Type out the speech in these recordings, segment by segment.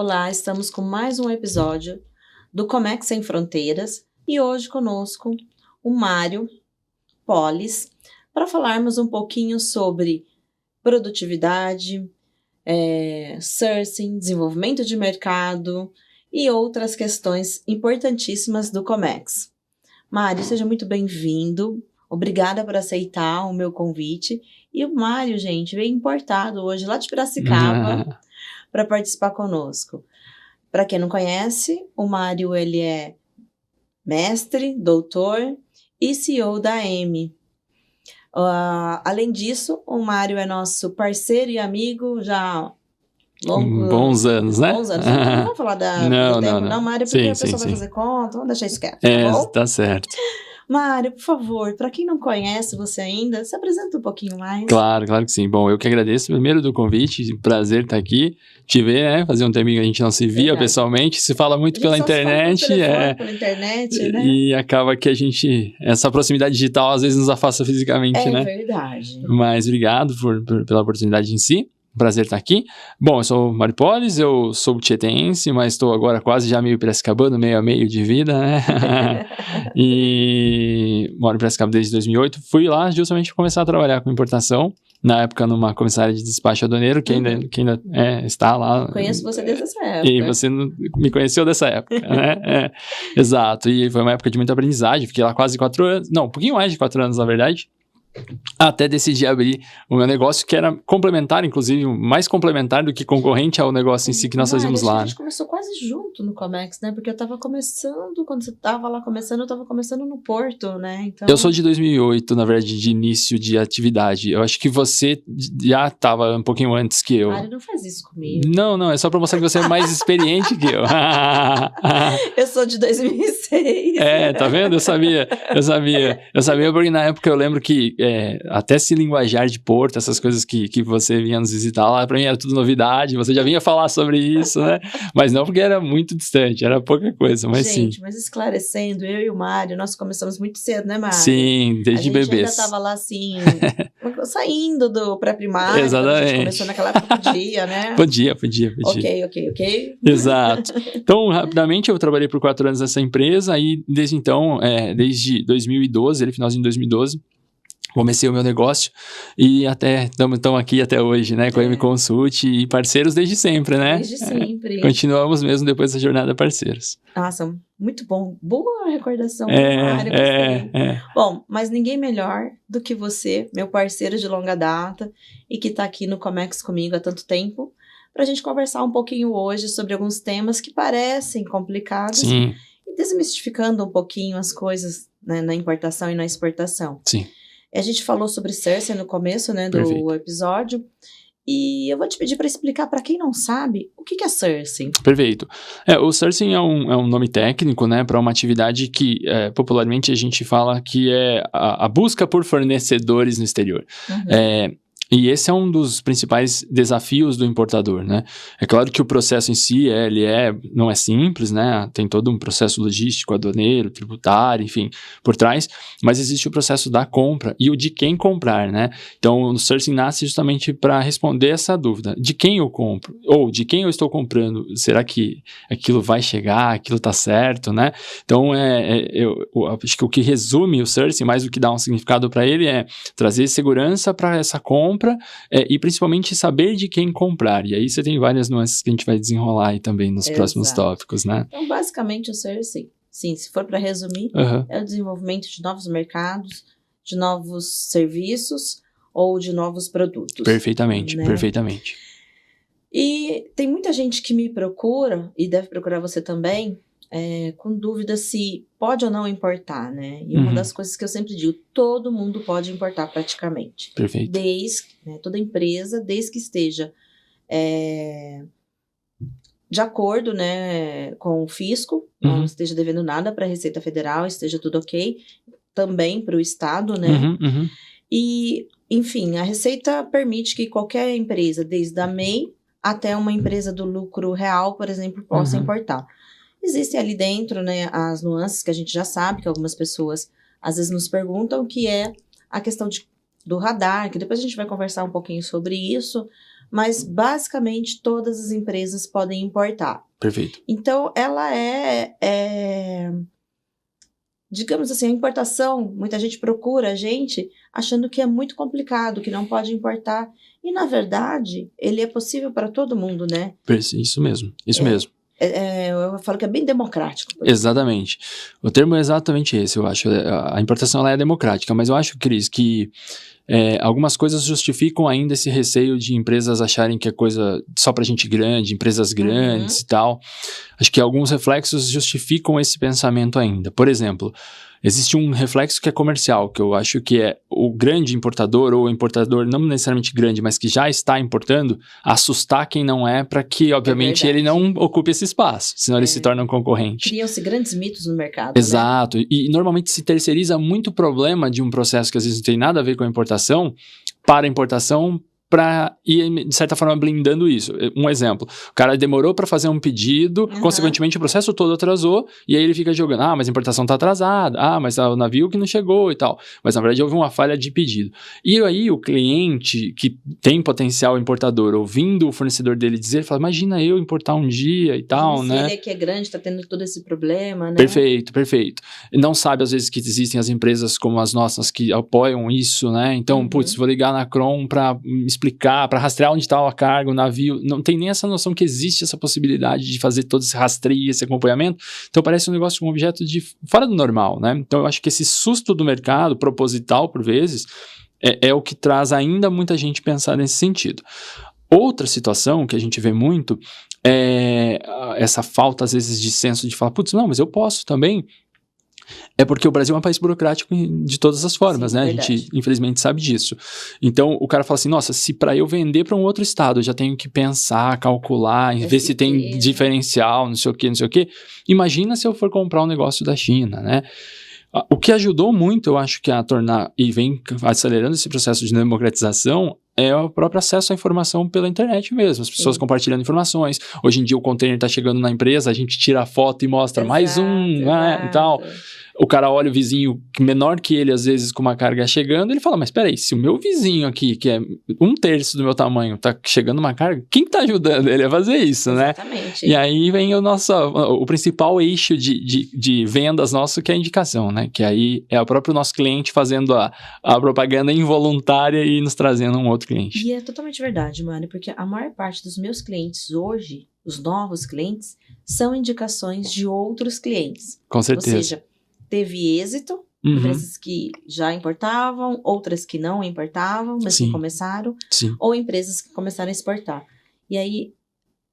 Olá, estamos com mais um episódio do Comex Sem Fronteiras e hoje conosco o Mário Polis para falarmos um pouquinho sobre produtividade, sourcing, desenvolvimento de mercado e outras questões importantíssimas do Comex. Mário, seja muito bem-vindo. Obrigada por aceitar o meu convite. E o Mário, gente, veio importado hoje lá de Piracicaba para participar conosco. Para quem não conhece, o Mário ele é mestre, doutor e CEO da AME. Além disso, o Mário é nosso parceiro e amigo já bons anos, né? Bons anos. Não vamos falar do tempo, não, Mário, porque sim, a pessoa vai fazer conta, vamos deixar isso quieto, tá bom? Tá certo. Mário, por favor, para quem não conhece você ainda, se apresenta um pouquinho mais. Claro que sim. Bom, eu que agradeço primeiro do convite, prazer estar aqui, te ver, né? Fazer um tempinho que a gente não se via pessoalmente, se fala muito pela internet. Pela internet, né? E acaba que essa proximidade digital às vezes nos afasta fisicamente, né? É verdade. Mas obrigado pela oportunidade em si. Prazer estar aqui. Bom, eu sou o Mário Polis, eu sou tietense, mas estou agora quase já meio piracicabano, meio a meio de vida, né? E moro em Piracicaba desde 2008. Fui lá justamente para começar a trabalhar com importação. Na época, numa comissária de despacho aduaneiro, que ainda está lá. Conheço você desde essa época. E você me conheceu dessa época, né? Exato. E foi uma época de muita aprendizagem. Fiquei lá quase 4 anos. Não, um pouquinho mais de 4 anos, na verdade. Até decidi abrir o meu negócio, que era complementar, inclusive, mais complementar do que concorrente ao negócio em si que nós fazíamos lá. A gente começou quase junto no Comex, né? Porque eu tava começando, quando você tava lá começando, eu tava começando no Porto, né? Então... Eu sou de 2008, na verdade, de início de atividade. Eu acho que você já tava um pouquinho antes que eu. Mário, não faz isso comigo. Não, é só pra mostrar que você é mais experiente que eu. Eu sou de 2006. Tá vendo? Eu sabia porque na época eu lembro que até esse linguajar de Porto, essas coisas que você vinha nos visitar lá, pra mim era tudo novidade, você já vinha falar sobre isso, né? Mas não porque era muito distante, era pouca coisa, mas gente, sim. Mas esclarecendo, eu e o Mário, nós começamos muito cedo, né, Mário? Sim, desde bebês. A gente ainda tava lá, assim, saindo do pré-primário. Exatamente. A gente começou naquela época, podia, né? Podia. Ok. Exato. Então, rapidamente, eu trabalhei por 4 anos nessa empresa, e desde então, desde 2012, finalzinho de 2012, comecei o meu negócio e estamos aqui até hoje, né? Com a M-Consult e parceiros desde sempre, né? Desde sempre. Continuamos mesmo depois da jornada parceiros. Nossa, muito bom. Boa recordação. Mário, Bom, mas ninguém melhor do que você, meu parceiro de longa data e que está aqui no Comex comigo há tanto tempo, para a gente conversar um pouquinho hoje sobre alguns temas que parecem complicados. Sim. E desmistificando um pouquinho as coisas, né, na importação e na exportação. Sim. A gente falou sobre sourcing no começo, né, do episódio, e eu vou te pedir para explicar para quem não sabe o que é sourcing. Perfeito. O sourcing é um nome técnico, né, para uma atividade que popularmente a gente fala que é a busca por fornecedores no exterior. Uhum. E esse é um dos principais desafios do importador, né? É claro que o processo em si, não é simples, né? Tem todo um processo logístico, aduaneiro, tributário, enfim, por trás, mas existe o processo da compra e o de quem comprar, né? Então, o sourcing nasce justamente para responder essa dúvida. De quem eu compro? Ou de quem eu estou comprando? Será que aquilo vai chegar? Aquilo tá certo, né? Então, eu acho que o que resume o sourcing, mais do que dá um significado para ele, é trazer segurança para essa compra, e principalmente saber de quem comprar. E aí você tem várias nuances que a gente vai desenrolar aí também nos próximos tópicos, né? Então, basicamente, o sourcing, sim, se for para resumir, é o desenvolvimento de novos mercados, de novos serviços ou de novos produtos. Perfeitamente. E tem muita gente que me procura, e deve procurar você também, com dúvida se pode ou não importar, né? E uma das coisas que eu sempre digo, todo mundo pode importar praticamente. Perfeito. Toda empresa, desde que esteja de acordo, né, com o fisco, não esteja devendo nada para a Receita Federal, esteja tudo ok, também para o Estado, né? E, enfim, a Receita permite que qualquer empresa, desde a MEI até uma empresa do lucro real, por exemplo, possa importar. Existem ali dentro, né, as nuances que a gente já sabe, que algumas pessoas às vezes nos perguntam, que é a questão do radar, que depois a gente vai conversar um pouquinho sobre isso, mas basicamente todas as empresas podem importar. Perfeito. Então, ela digamos assim, a importação, muita gente procura a gente achando que é muito complicado, que não pode importar. E, na verdade, ele é possível para todo mundo, né? Isso mesmo, mesmo. Eu falo que é bem democrático. Exatamente. O termo é exatamente esse, eu acho. A importação ela é democrática, mas eu acho, Cris, que algumas coisas justificam ainda esse receio de empresas acharem que é coisa só pra gente grande, empresas grandes e tal. Acho que alguns reflexos justificam esse pensamento ainda. Por exemplo, existe um reflexo que é comercial, que eu acho que é o grande importador, ou o importador não necessariamente grande, mas que já está importando, assustar quem não é, para que, obviamente, ele não ocupe esse espaço, senão ele se torna um concorrente. Criam-se grandes mitos no mercado. Exato, né? E normalmente se terceiriza muito problema de um processo que às vezes não tem nada a ver com a importação, para a importação, para ir, de certa forma, blindando isso. Um exemplo, o cara demorou para fazer um pedido, consequentemente o processo todo atrasou, e aí ele fica jogando, mas a importação está atrasada, mas o navio que não chegou e tal. Mas, na verdade, houve uma falha de pedido. E aí o cliente que tem potencial importador, ouvindo o fornecedor dele dizer, fala, imagina eu importar um dia e tal, né? Ele que é grande, está tendo todo esse problema, né? Perfeito. Não sabe, às vezes, que existem as empresas como as nossas que apoiam isso, né? Então, vou ligar na Kron para explicar, para rastrear onde está a carga, o navio, não tem nem essa noção que existe essa possibilidade de fazer todo esse rastreio, esse acompanhamento, então parece um negócio, um objeto de fora do normal, né? Então eu acho que esse susto do mercado, proposital por vezes, é o que traz ainda muita gente pensar nesse sentido. Outra situação que a gente vê muito é essa falta, às vezes, de senso de falar, putz, não, mas eu posso também. É porque o Brasil é um país burocrático de todas as formas, né? Verdade. A gente, infelizmente, sabe disso. Então, o cara fala assim, nossa, se para eu vender para um outro estado, eu já tenho que pensar, calcular, ver se tem diferencial, não sei o quê. Imagina se eu for comprar um negócio da China, né? O que ajudou muito, eu acho que a tornar, e vem acelerando esse processo de democratização, é o próprio acesso à informação pela internet mesmo, as pessoas compartilhando informações. Hoje em dia o container está chegando na empresa, a gente tira a foto e mostra mais um, e tal. O cara olha o vizinho menor que ele, às vezes, com uma carga chegando, ele fala, mas peraí, se o meu vizinho aqui, que é 1/3 do meu tamanho, tá chegando uma carga, quem tá ajudando ele a fazer isso, Exatamente. né? E aí vem o principal eixo de vendas nosso, que é a indicação, né? Que aí é o próprio nosso cliente fazendo a propaganda involuntária e nos trazendo um outro cliente. E é totalmente verdade, Mari, porque a maior parte dos meus clientes hoje, os novos clientes, são indicações de outros clientes. Com certeza. Ou seja, teve êxito, empresas que já importavam, outras que não importavam, mas que começaram, ou empresas que começaram a exportar. E aí,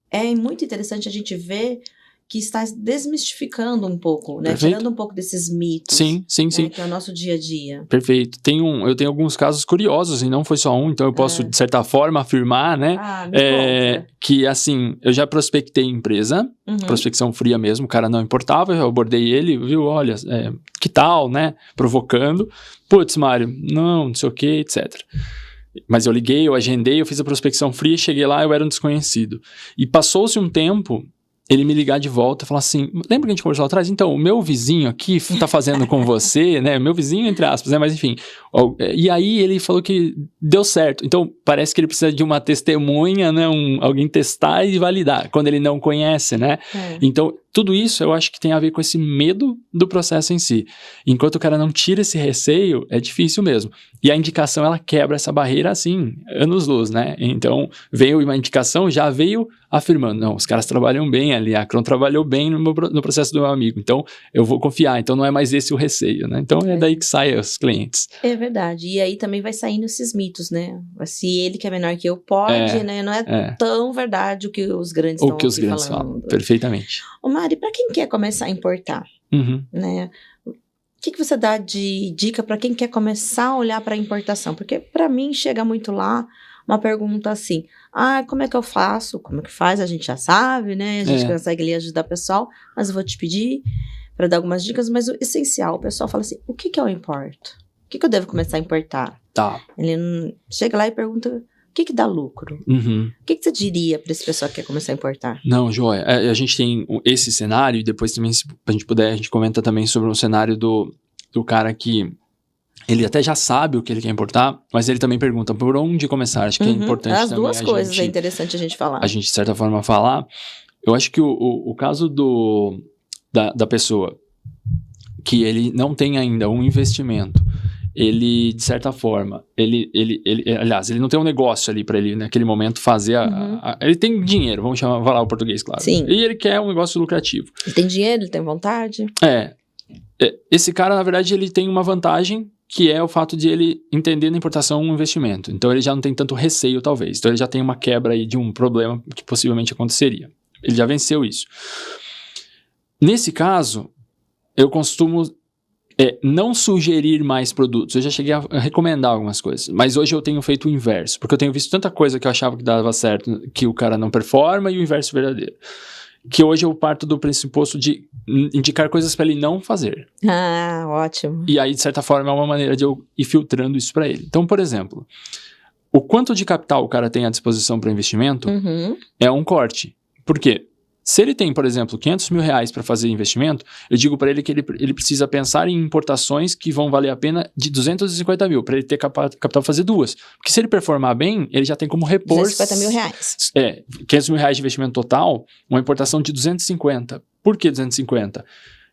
é muito interessante a gente ver que está desmistificando um pouco, né? Perfeito. Tirando um pouco desses mitos. Sim. Que é o nosso dia a dia. Perfeito. Eu tenho alguns casos curiosos, e não foi só um, então eu posso, de certa forma, afirmar, né? Me conta. Que, assim, eu já prospectei empresa, prospecção fria mesmo, o cara não importava, eu abordei ele, viu, olha, que tal, né? Provocando. Putz, Mário, não sei o que, etc. Mas eu liguei, eu agendei, eu fiz a prospecção fria, cheguei lá, eu era um desconhecido. E passou-se um tempo, ele me ligar de volta e falar assim, lembra que a gente conversou lá atrás? Então, o meu vizinho aqui tá fazendo com você, né? Meu vizinho, entre aspas, né? Mas enfim. E aí ele falou que deu certo. Então, parece que ele precisa de uma testemunha, né? Alguém testar e validar, quando ele não conhece, né? Então, tudo isso eu acho que tem a ver com esse medo do processo em si. Enquanto o cara não tira esse receio, é difícil mesmo. E a indicação, ela quebra essa barreira, assim, anos-luz, né? Então, veio uma indicação, já veio afirmando, não, os caras trabalham bem ali, a Kron trabalhou bem no processo do meu amigo, então eu vou confiar, então não é mais esse o receio, né? Então é daí que saem os clientes. É verdade, e aí também vai saindo esses mitos, né? Se ele que é menor que eu pode, né? Não é tão verdade o que os grandes estão falando. O que os grandes falam, perfeitamente. Ô Mari, para quem quer começar a importar, né? O que você dá de dica para quem quer começar a olhar para a importação? Porque para mim chega muito lá uma pergunta assim, como é que eu faço? Como é que faz? A gente já sabe, né? A gente consegue ali ajudar o pessoal, mas eu vou te pedir para dar algumas dicas, mas o essencial, o pessoal fala assim, o que eu importo? O que eu devo começar a importar? Tá. Ele chega lá e pergunta, o que dá lucro? O que você diria para esse pessoal que quer começar a importar? Não, Joia, a gente tem esse cenário, e depois também, se a gente puder, a gente comenta também sobre o cenário do cara que Ele até já sabe o que ele quer importar, mas ele também pergunta por onde começar. Acho que é importante As também duas coisas é interessante a gente falar. A gente, de certa forma, falar. Eu acho que o caso da pessoa que ele não tem ainda um investimento, ele, de certa forma, aliás, ele não tem um negócio ali para ele, naquele momento, fazer ele tem dinheiro, vamos falar o português, claro. Sim. E ele quer um negócio lucrativo. Ele tem dinheiro, ele tem vontade. Esse cara, na verdade, ele tem uma vantagem, que é o fato de ele entender na importação um investimento. Então, ele já não tem tanto receio, talvez. Então, ele já tem uma quebra aí de um problema que possivelmente aconteceria. Ele já venceu isso. Nesse caso, eu costumo não sugerir mais produtos. Eu já cheguei a recomendar algumas coisas. Mas hoje eu tenho feito o inverso. Porque eu tenho visto tanta coisa que eu achava que dava certo, que o cara não performa, e o inverso verdadeiro. Que hoje eu parto do pressuposto de indicar coisas para ele não fazer. Ah, ótimo. E aí, de certa forma, é uma maneira de eu ir filtrando isso para ele. Então, por exemplo, o quanto de capital o cara tem à disposição para investimento é um corte. Por quê? Se ele tem, por exemplo, R$500 mil para fazer investimento, eu digo para ele que ele precisa pensar em importações que vão valer a pena de 250 mil, para ele ter capital para fazer duas. Porque se ele performar bem, ele já tem como repor... 250 mil reais. R$500 mil de investimento total, uma importação de 250. Por que 250?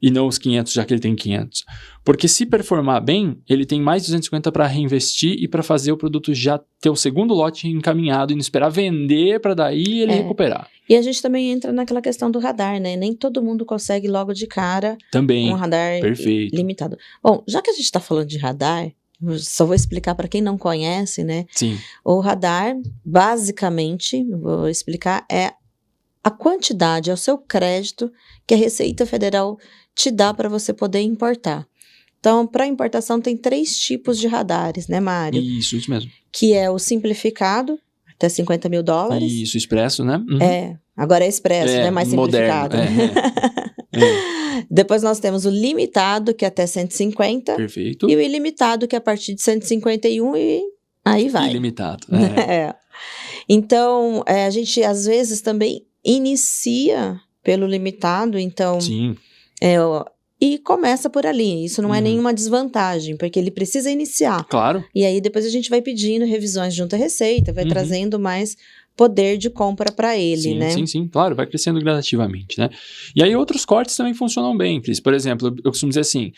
E não os 500, já que ele tem 500. Porque se performar bem, ele tem mais 250 para reinvestir e para fazer o produto já ter o segundo lote encaminhado e não esperar vender para daí ele recuperar. E a gente também entra naquela questão do radar, né? Nem todo mundo consegue logo de cara um radar limitado. Bom, já que a gente está falando de radar, só vou explicar para quem não conhece, né? Sim. O radar, basicamente, vou explicar, é a quantidade, é o seu crédito que a Receita Federal te dá para você poder importar. Então, para importação tem 3 tipos de radares, né, Mário? Isso mesmo. Que é o simplificado, até $50 mil. Isso, expresso, né? Agora é expresso, né? Mais simplificado. Depois nós temos o limitado, que é até 150. Perfeito. E o ilimitado, que é a partir de 151 e aí vai. Ilimitado. Então, a gente às vezes também inicia pelo limitado, então... Sim. E começa por ali. Isso não é nenhuma desvantagem, porque ele precisa iniciar. Claro. E aí depois a gente vai pedindo revisões junto à Receita, vai trazendo mais poder de compra para ele, né? Sim, claro, vai crescendo gradativamente, né? E aí outros cortes também funcionam bem, Cris. Por exemplo, eu costumo dizer assim,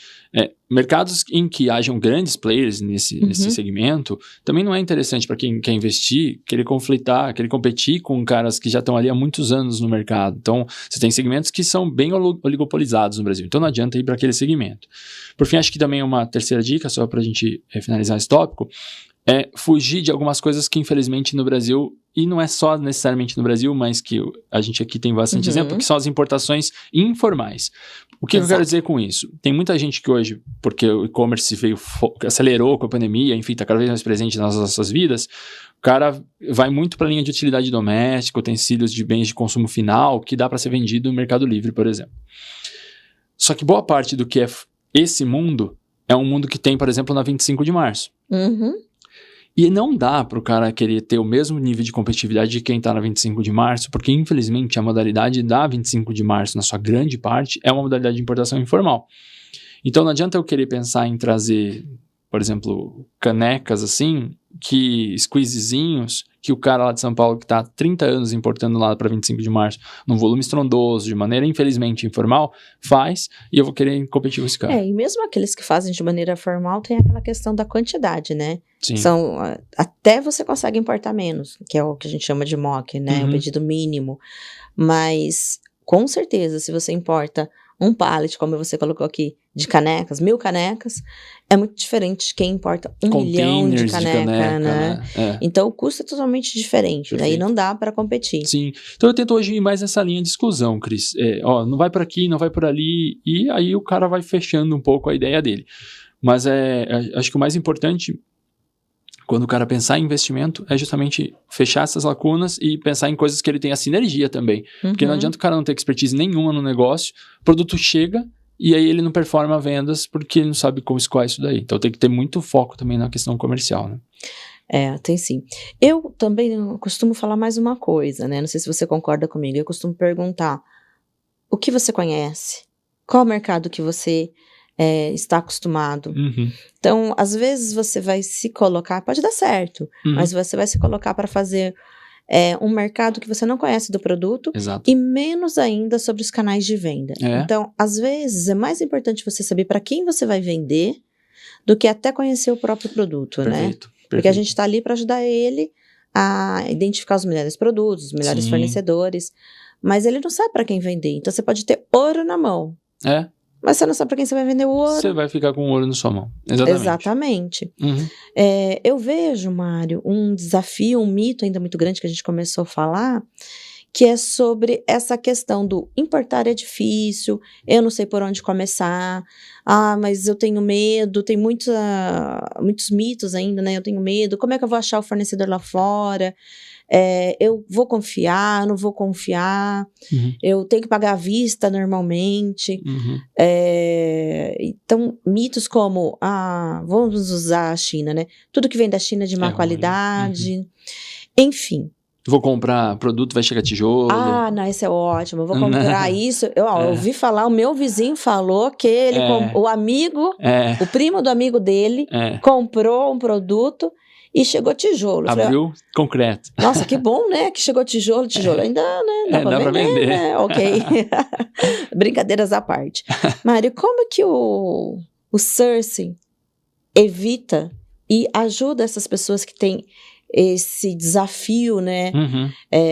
mercados em que hajam grandes players nesse segmento, também não é interessante para quem quer investir, querer conflitar, querer competir com caras que já estão ali há muitos anos no mercado. Então, você tem segmentos que são bem oligopolizados no Brasil, então não adianta ir para aquele segmento. Por fim, acho que também uma terceira dica, só para a gente finalizar esse tópico, é fugir de algumas coisas que, infelizmente, no Brasil, e não é só necessariamente no Brasil, mas que a gente aqui tem bastante exemplo, que são as importações informais. O que eu quero dizer com isso? Tem muita gente que hoje, porque o e-commerce acelerou com a pandemia, enfim, está cada vez mais presente nas nossas vidas, o cara vai muito para a linha de utilidade doméstica, utensílios de bens de consumo final, que dá para ser vendido no Mercado Livre, por exemplo. Só que boa parte do que é esse mundo é um mundo que tem, por exemplo, na 25 de março. E não dá para o cara querer ter o mesmo nível de competitividade de quem está na 25 de março, porque infelizmente a modalidade da 25 de março, na sua grande parte, é uma modalidade de importação informal. Então não adianta eu querer pensar em trazer, por exemplo, canecas assim, squeezezinhos, que o cara lá de São Paulo que está há 30 anos importando lá para 25 de março, num volume estrondoso, de maneira infelizmente informal, faz, e eu vou querer competir com esse cara. E mesmo aqueles que fazem de maneira formal, tem aquela questão da quantidade, né? Sim. Até você consegue importar menos, que é o que a gente chama de MOC, né? O pedido mínimo. Mas, com certeza, se você importa um pallet, como você colocou aqui, de canecas, 1000 canecas, é muito diferente de quem importa 1 milhão de caneca, né? Então, o custo é totalmente diferente, Perfeito. Daí não dá para competir. Sim. Então, eu tento hoje ir mais nessa linha de exclusão, Cris. Não vai por aqui, não vai por ali, e aí o cara vai fechando um pouco a ideia dele. Mas acho que o mais importante, quando o cara pensar em investimento, é justamente fechar essas lacunas e pensar em coisas que ele tenha sinergia também. Porque não adianta o cara não ter expertise nenhuma no negócio, o produto chega e aí ele não performa vendas porque ele não sabe como escoar isso daí. Então tem que ter muito foco também na questão comercial, né? Tem sim. Eu também costumo falar mais uma coisa, né? Não sei se você concorda comigo. Eu costumo perguntar, o que você conhece? Qual o mercado que você está acostumado. Uhum. Então, às vezes você vai se colocar, pode dar certo, mas você vai se colocar para fazer um mercado que você não conhece do produto. Exato. E menos ainda sobre os canais de venda. Então, às vezes, é mais importante você saber para quem você vai vender do que até conhecer o próprio produto, Perfeito. Porque a gente está ali para ajudar ele a identificar os melhores produtos, os melhores fornecedores, mas ele não sabe para quem vender. Então, você pode ter ouro na mão. Mas você não sabe para quem você vai vender o ouro. Você vai ficar com o ouro na sua mão. Exatamente. Eu vejo, Mário, um desafio, um mito ainda muito grande que a gente começou a falar, que é sobre essa questão do importar é difícil, eu não sei por onde começar, mas eu tenho medo, tem muitos mitos ainda, né? Eu tenho medo, como é que eu vou achar o fornecedor lá fora? Eu vou confiar, não vou confiar, eu tenho que pagar à vista normalmente. Então, mitos como, vamos usar a China, né? Tudo que vem da China é de má qualidade, enfim. Vou comprar produto, vai chegar tijolo. Não, esse é ótimo, eu vou comprar isso. Eu ouvi falar, o meu vizinho falou que ele o amigo, o primo do amigo dele, comprou um produto e chegou tijolo. Abriu concreto. Nossa, que bom, né? Que chegou tijolo ainda, né? Dá pra vender. Né? Ok. Brincadeiras à parte. Mário, como que o sourcing evita e ajuda essas pessoas que têm esse desafio, né,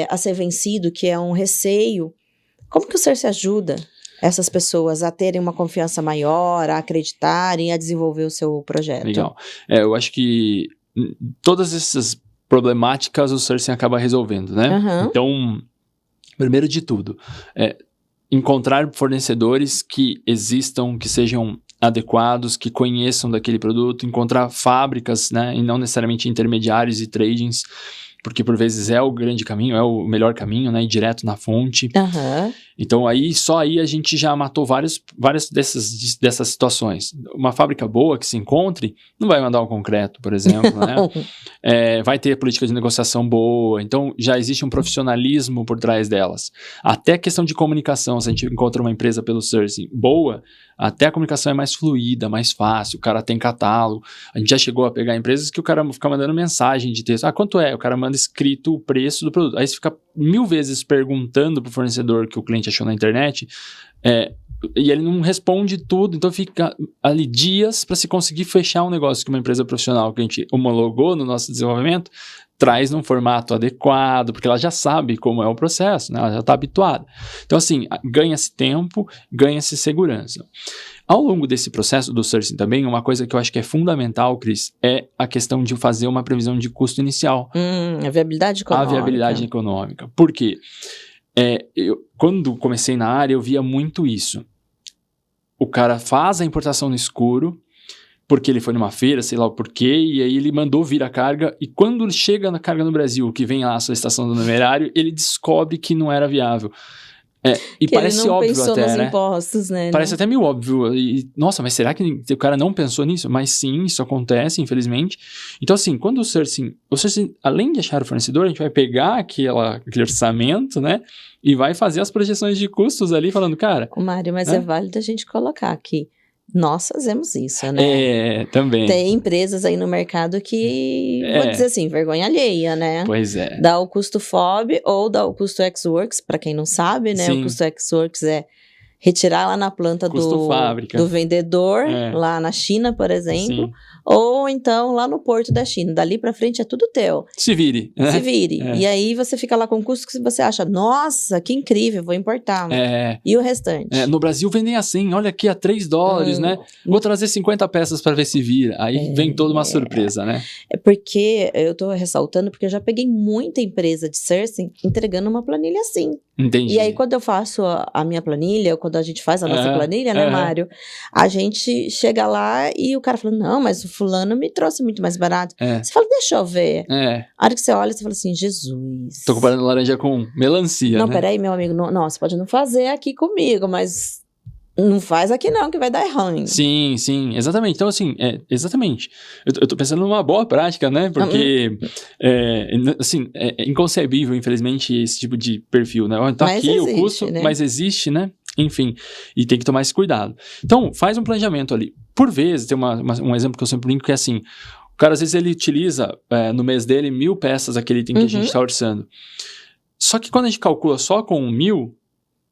a ser vencido, que é um receio? Como que o sourcing ajuda essas pessoas a terem uma confiança maior, a acreditarem, a desenvolver o seu projeto? Legal. Eu acho que todas essas problemáticas o sourcing acaba resolvendo, né? Então, primeiro de tudo, encontrar fornecedores que existam, que sejam adequados, que conheçam daquele produto, encontrar fábricas, né, e não necessariamente intermediários e tradings, porque por vezes é o grande caminho, é o melhor caminho, né, ir direto na fonte. Então, só aí a gente já matou várias dessas situações. Uma fábrica boa que se encontre, não vai mandar um concreto, por exemplo, né? Vai ter política de negociação boa, então já existe um profissionalismo por trás delas. Até a questão de comunicação, se a gente encontra uma empresa pelo sourcing boa, até a comunicação é mais fluida, mais fácil, o cara tem catálogo. A gente já chegou a pegar empresas que o cara fica mandando mensagem de texto. Quanto é? O cara manda escrito o preço do produto. Aí você fica 1000 vezes perguntando pro fornecedor que o cliente achou na internet, e ele não responde tudo, então fica ali dias para se conseguir fechar um negócio que uma empresa profissional que a gente homologou no nosso desenvolvimento traz num formato adequado, porque ela já sabe como é o processo, né? Ela já está habituada. Então, assim, ganha-se tempo, ganha-se segurança. Ao longo desse processo do sourcing também, uma coisa que eu acho que é fundamental, Cris, é a questão de fazer uma previsão de custo inicial. A viabilidade econômica. A viabilidade econômica. Por quê? Quando comecei na área, eu via muito isso. O cara faz a importação no escuro, porque ele foi numa feira, sei lá o porquê, e aí ele mandou vir a carga, e quando chega na carga no Brasil, que vem lá a solicitação do numerário, ele descobre que não era viável. E que parece óbvio até, né? Ele não pensou nos impostos, né? Parece até meio óbvio. E, nossa, mas será que o cara não pensou nisso? Mas sim, isso acontece, infelizmente. Então, assim, quando o sourcing, além de achar o fornecedor, a gente vai pegar aquele orçamento, né? E vai fazer as projeções de custos ali, falando, cara... Mário, mas é válido a gente colocar aqui. Nós fazemos isso, né? Também. Tem empresas aí no mercado que, vou dizer assim, vergonha alheia, né? Pois é. Dá o custo FOB ou dá o custo ex-works, para quem não sabe, né? Sim. O custo ex-works é retirar lá na planta do vendedor, lá na China, por exemplo, sim. Ou então lá no porto da China. Dali pra frente é tudo teu. Se vire. Se vire. E aí você fica lá com um custo que você acha, nossa, que incrível, vou importar. E o restante? No Brasil vendem assim, olha aqui a $3, né? Vou trazer 50 peças para ver se vira. Aí vem toda uma surpresa, né? É porque, eu tô ressaltando, porque eu já peguei muita empresa de sourcing entregando uma planilha assim. Entendi. E aí, quando eu faço a minha planilha, ou quando a gente faz a nossa planilha, né, Mário? A gente chega lá e o cara fala, não, mas o fulano me trouxe muito mais barato. Você fala, deixa eu ver. A hora que você olha, você fala assim, Jesus. Tô comparando laranja com melancia, não, né? Peraí, meu amigo, não, você pode não fazer aqui comigo, mas... Não faz aqui não, que vai dar errado. Sim, exatamente. Então, assim, exatamente. Eu tô pensando numa boa prática, né? Porque, assim, é inconcebível, infelizmente, esse tipo de perfil, né? Então, mas aqui existe, o custo, né? Mas existe, né? enfim, e tem que tomar esse cuidado. Então, faz um planejamento ali. Por vezes, tem um exemplo que eu sempre brinco que é assim, o cara às vezes ele utiliza no mês dele 1.000 peças daquele item que a gente está orçando. Só que quando a gente calcula só com 1.000,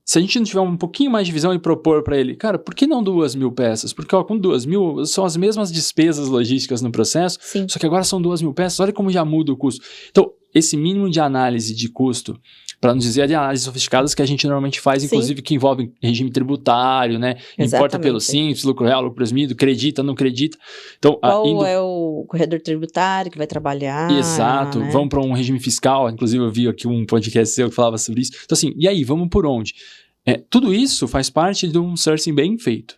se a gente não tiver um pouquinho mais de visão e propor para ele, cara, por que não 2.000 peças? Porque com 2.000 são as mesmas despesas logísticas no processo, Sim. Só que agora são 2.000 peças, olha como já muda o custo. Então, esse mínimo de análise de custo, para não dizer de análises sofisticadas que a gente normalmente faz, inclusive que envolvem regime tributário, né? Importa pelo simples, lucro real, lucro presumido, acredita, não acredita. Então, qual é o corredor tributário que vai trabalhar? Exato, né? Vamos para um regime fiscal, inclusive eu vi aqui um podcast seu que falava sobre isso. Então assim, e aí, vamos por onde? Tudo isso faz parte de um sourcing bem feito.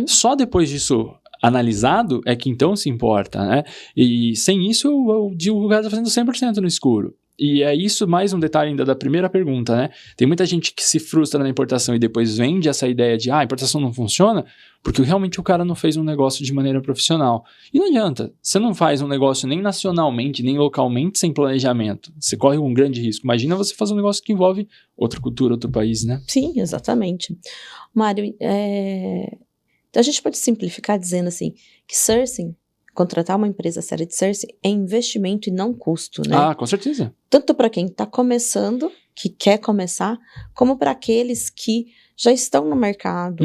Só depois disso analisado é que então se importa, né? E sem isso, o cara está fazendo 100% no escuro. E é isso mais um detalhe ainda da primeira pergunta, né? Tem muita gente que se frustra na importação e depois vende essa ideia de a importação não funciona porque realmente o cara não fez um negócio de maneira profissional. E não adianta, você não faz um negócio nem nacionalmente, nem localmente sem planejamento. Você corre um grande risco. Imagina você fazer um negócio que envolve outra cultura, outro país, né? Sim, exatamente. Mário, a gente pode simplificar dizendo assim, que sourcing, contratar uma empresa séria de sourcing é investimento e não custo, né? Ah, com certeza. Tanto para quem está começando, que quer começar, como para aqueles que já estão no mercado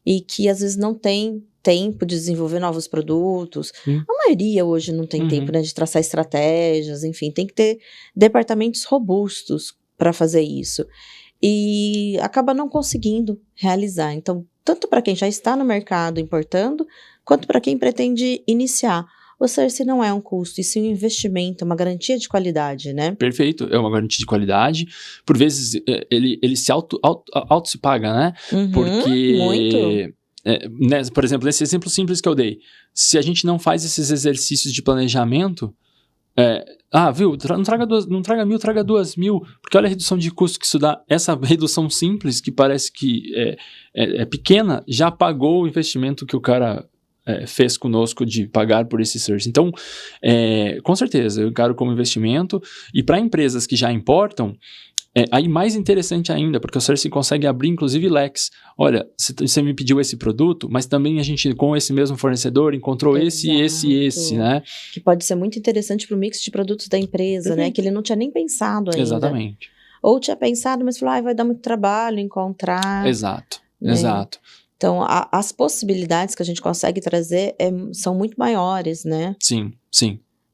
e que às vezes não tem tempo de desenvolver novos produtos. A maioria hoje não tem tempo, né, de traçar estratégias, enfim, tem que ter departamentos robustos para fazer isso. E acaba não conseguindo realizar. Então, tanto para quem já está no mercado importando, quanto para quem pretende iniciar. O sourcing não é um custo, e sim um investimento, uma garantia de qualidade, né? Perfeito, é uma garantia de qualidade. Por vezes, ele se auto se paga, né? Porque, muito. Por exemplo, nesse exemplo simples que eu dei, se a gente não faz esses exercícios de planejamento, viu, não traga 1.000, traga 2.000, porque olha a redução de custo que isso dá. Essa redução simples, que parece que é pequena, já pagou o investimento que o cara fez conosco de pagar por esse sourcing. Então, com certeza, eu encaro como investimento. E para empresas que já importam, aí mais interessante ainda, porque o sourcing consegue abrir, inclusive, leques. Olha, você me pediu esse produto, mas também a gente, com esse mesmo fornecedor, encontrou esse, né? Que pode ser muito interessante para o mix de produtos da empresa, né? Que ele não tinha nem pensado ainda. Exatamente. Ou tinha pensado, mas falou, vai dar muito trabalho encontrar. Exato. Então, as possibilidades que a gente consegue trazer são muito maiores, né? Sim.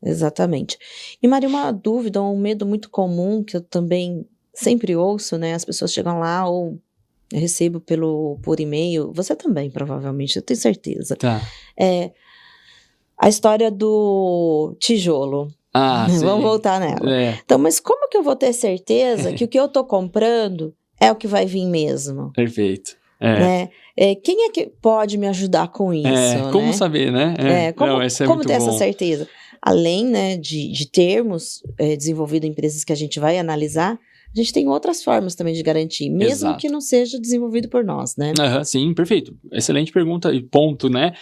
Exatamente. E, Maria, uma dúvida, um medo muito comum que eu também sempre ouço, né? As pessoas chegam lá ou eu recebo por e-mail, você também, provavelmente, eu tenho certeza. Tá. A história do tijolo. Vamos voltar nela. Então, mas como que eu vou ter certeza que o que eu tô comprando é o que vai vir mesmo? Perfeito. Né? Quem é que pode me ajudar com isso? Como né? saber, né? Como ter essa certeza? Além, né, de termos desenvolvido em empresas que a gente vai analisar, a gente tem outras formas também de garantir, mesmo que não seja desenvolvido por nós, né? Sim, perfeito. Excelente pergunta e ponto, né,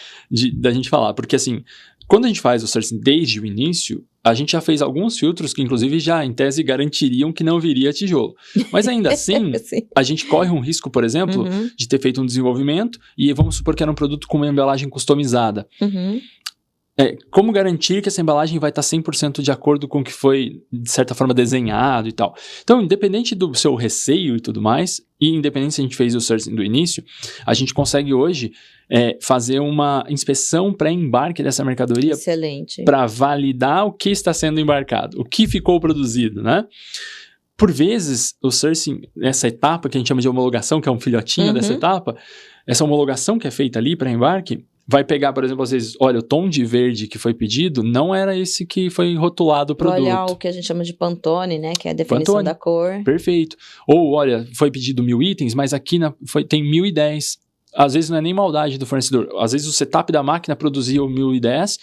da gente falar. Porque, assim, quando a gente faz o sourcing desde o início, a gente já fez alguns filtros que, inclusive, já, em tese, garantiriam que não viria tijolo. Mas, ainda assim, a gente corre um risco, por exemplo, de ter feito um desenvolvimento e vamos supor que era um produto com uma embalagem customizada. Como garantir que essa embalagem vai estar 100% de acordo com o que foi, de certa forma, desenhado e tal. Então, independente do seu receio e tudo mais, e independente se a gente fez o sourcing do início, a gente consegue hoje fazer uma inspeção pré-embarque dessa mercadoria para validar o que está sendo embarcado, o que ficou produzido, né? Por vezes, o sourcing, essa etapa que a gente chama de homologação, que é um filhotinho dessa etapa, essa homologação que é feita ali para embarque, vai pegar, por exemplo, às vezes, olha, o tom de verde que foi pedido não era esse que foi rotulado o produto. Olha o que a gente chama de Pantone, né? Que é a definição da cor. Perfeito. Ou, olha, foi pedido 1.000 itens, mas aqui tem 1.010. Às vezes não é nem maldade do fornecedor. Às vezes o setup da máquina produzia o 1.010,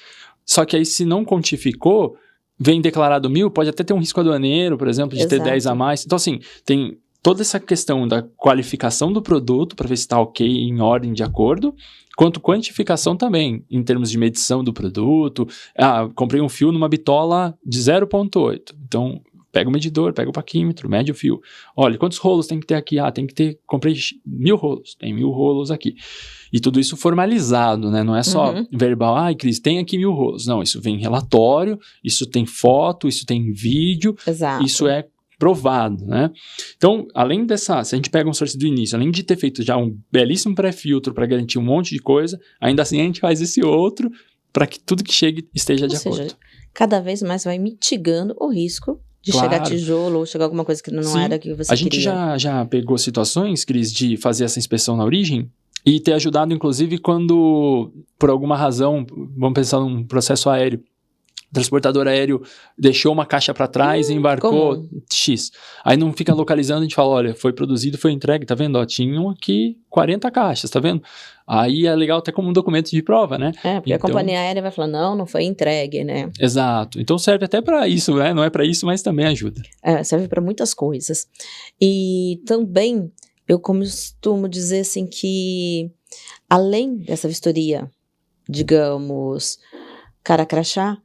só que aí se não quantificou, vem declarado 1.000, pode até ter um risco aduaneiro, por exemplo, de ter 10 a mais. Então, assim, tem toda essa questão da qualificação do produto para ver se está ok, em ordem, de acordo, quanto quantificação também, em termos de medição do produto. Comprei um fio numa bitola de 0,8. Então, pega o medidor, pega o paquímetro, mede o fio. Olha, quantos rolos tem que ter aqui? Ah, tem que ter, comprei 1.000 rolos, tem 1.000 rolos aqui. E tudo isso formalizado, né? Não é só verbal, Cris, tem aqui 1.000 rolos. Não, isso vem em relatório, isso tem foto, isso tem vídeo, isso é provado, né? Então, além dessa, se a gente pega um source do início, além de ter feito já um belíssimo pré-filtro para garantir um monte de coisa, ainda assim a gente faz esse outro para que tudo que chegue esteja de acordo. Cada vez mais vai mitigando o risco de chegar tijolo ou chegar alguma coisa que não era o que você queria. A gente já pegou situações, Cris, de fazer essa inspeção na origem e ter ajudado, inclusive, quando, por alguma razão, vamos pensar num processo aéreo, o transportador aéreo deixou uma caixa para trás e embarcou X. Aí não fica localizando, a gente fala, olha, foi produzido, foi entregue, tá vendo? Ó, tinham aqui 40 caixas, tá vendo? Aí é legal até como um documento de prova, né? Porque a companhia aérea vai falar, não foi entregue, né? Exato. Então serve até para isso, né? Não é para isso, mas também ajuda. Serve para muitas coisas. E também, eu costumo dizer assim que, além dessa vistoria, digamos, cara crachá,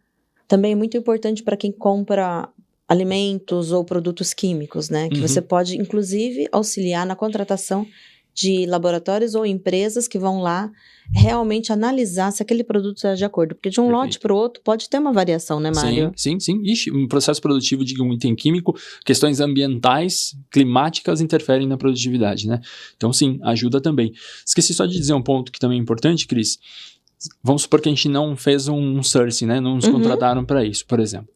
também é muito importante para quem compra alimentos ou produtos químicos, né? Que você pode, inclusive, auxiliar na contratação de laboratórios ou empresas que vão lá realmente analisar se aquele produto está de acordo. Porque de um lote para o outro pode ter uma variação, né, Mário? Sim. Ixi, um processo produtivo de um item químico, questões ambientais, climáticas interferem na produtividade, né? Então, sim, ajuda também. Esqueci só de dizer um ponto que também é importante, Cris. Vamos supor que a gente não fez um sourcing, né? Não nos contrataram para isso, por exemplo.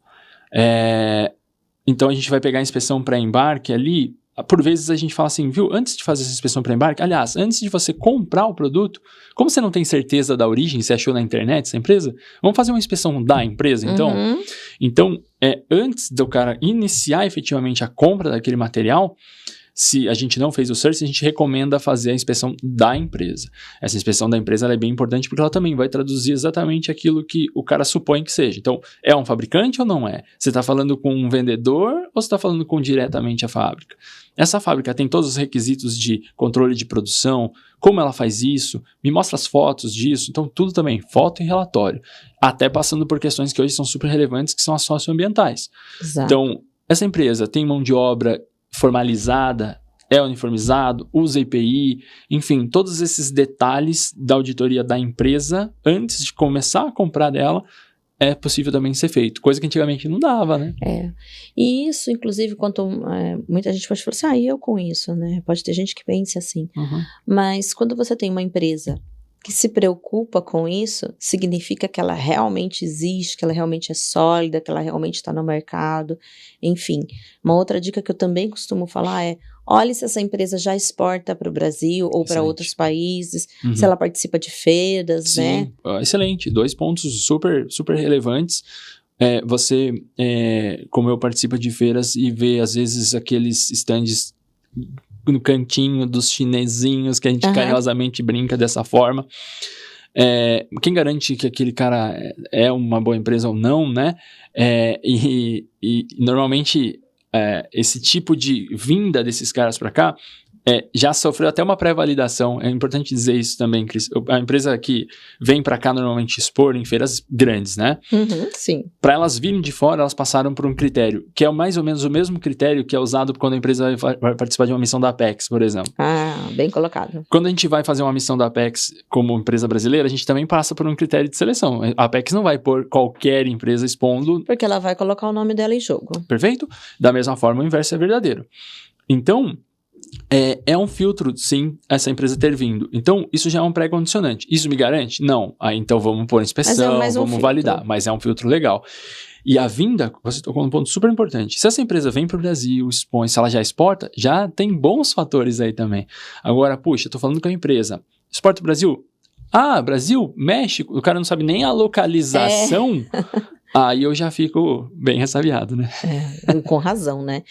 Então, a gente vai pegar a inspeção pré-embarque ali. Por vezes, a gente fala assim, viu? Antes de fazer essa inspeção pré-embarque, aliás, antes de você comprar o produto, como você não tem certeza da origem, você achou na internet essa empresa, vamos fazer uma inspeção da empresa, então? Então, antes do cara iniciar efetivamente a compra daquele material, se a gente não fez o search, a gente recomenda fazer a inspeção da empresa. Essa inspeção da empresa ela é bem importante porque ela também vai traduzir exatamente aquilo que o cara supõe que seja. Então, é um fabricante ou não é? Você está falando com um vendedor ou você está falando com diretamente a fábrica? Essa fábrica tem todos os requisitos de controle de produção, como ela faz isso, me mostra as fotos disso, então tudo também, foto e relatório. Até passando por questões que hoje são super relevantes, que são as socioambientais. Exato. Então, essa empresa tem mão de obra formalizada, é uniformizado, usa IPI, enfim, todos esses detalhes da auditoria da empresa, antes de começar a comprar dela, é possível também ser feito, coisa que antigamente não dava, né? E isso, inclusive, quando muita gente pode falar assim, eu com isso, né? Pode ter gente que pense assim, mas quando você tem uma empresa que se preocupa com isso, significa que ela realmente existe, que ela realmente é sólida, que ela realmente está no mercado, enfim. Uma outra dica que eu também costumo falar é, olhe se essa empresa já exporta para o Brasil ou para outros países, se ela participa de feiras, né? Excelente, 2 pontos super, super relevantes. Você, como eu, participa de feiras e vê, às vezes, aqueles stands no cantinho dos chinesinhos, que a gente carinhosamente brinca dessa forma. Quem garante que aquele cara é uma boa empresa ou não, né? E normalmente esse tipo de vinda desses caras para cá já sofreu até uma pré-validação. É importante dizer isso também, Cris. A empresa que vem para cá normalmente expor em feiras grandes, né? Sim. Para elas virem de fora, elas passaram por um critério, que é mais ou menos o mesmo critério que é usado quando a empresa vai participar de uma missão da Apex, por exemplo. Bem colocado. Quando a gente vai fazer uma missão da Apex como empresa brasileira, a gente também passa por um critério de seleção. A Apex não vai pôr qualquer empresa expondo... Porque ela vai colocar o nome dela em jogo. Perfeito? Da mesma forma, o inverso é verdadeiro. Então... É um filtro, sim, essa empresa ter vindo. Então, isso já é um pré-condicionante. Isso me garante? Não. Então vamos pôr inspeção, vamos validar. Mas é um filtro legal. E a vinda, você tocou num ponto super importante. Se essa empresa vem para o Brasil, expõe, se ela já exporta, já tem bons fatores aí também. Agora, puxa, eu tô falando com a empresa. Exporta para o Brasil? Brasil, México, o cara não sabe nem a localização. Aí eu já fico bem ressabiado, né? Com razão, né?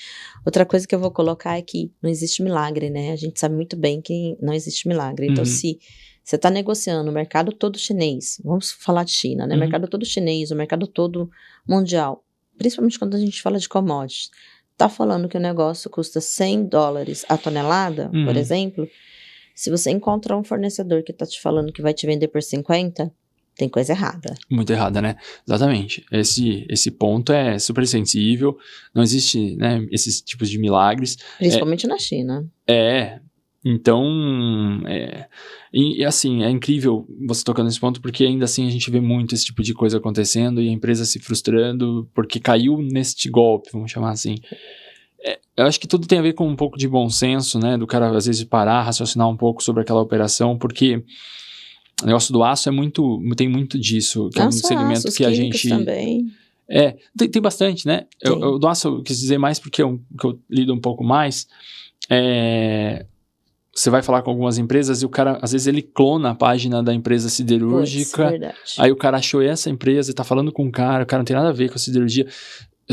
Outra coisa que eu vou colocar é que não existe milagre, né? A gente sabe muito bem que não existe milagre. Então, se você está negociando o mercado todo chinês, vamos falar de China, né? O mercado todo chinês, o mercado todo mundial, principalmente quando a gente fala de commodities, tá falando que o negócio custa $100 a tonelada, por exemplo, se você encontra um fornecedor que tá te falando que vai te vender por 50, tem coisa errada. Muito errada, né? Exatamente. Esse ponto é super sensível, não existe, né, esses tipos de milagres. Principalmente na China. Então, e assim, é incrível você tocando nesse ponto, porque ainda assim a gente vê muito esse tipo de coisa acontecendo e a empresa se frustrando porque caiu neste golpe, vamos chamar assim. Eu acho que tudo tem a ver com um pouco de bom senso, né, do cara às vezes parar, raciocinar um pouco sobre aquela operação, porque o negócio do aço tem muito disso, que é um segmento que a gente... também. Tem bastante, né? Eu do aço eu quis dizer mais porque que eu lido um pouco mais. Você vai falar com algumas empresas e o cara, às vezes, ele clona a página da empresa siderúrgica. Verdade. Aí o cara achou essa empresa e tá falando com o cara não tem nada a ver com a siderurgia,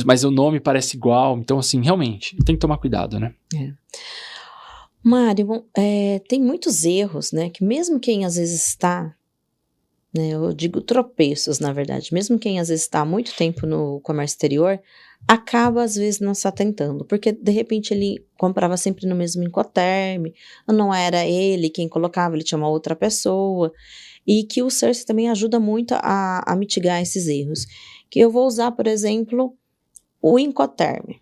mas o nome parece igual. Então, assim, realmente, tem que tomar cuidado, né? Mário, tem muitos erros, né? Que mesmo quem às vezes está, né? Eu digo tropeços, na verdade. Mesmo quem às vezes está há muito tempo no comércio exterior, acaba às vezes não se atentando, porque de repente ele comprava sempre no mesmo Incoterm, não era ele quem colocava, ele tinha uma outra pessoa, e que o Cersei também ajuda muito a mitigar esses erros, que eu vou usar, por exemplo, o Incoterm,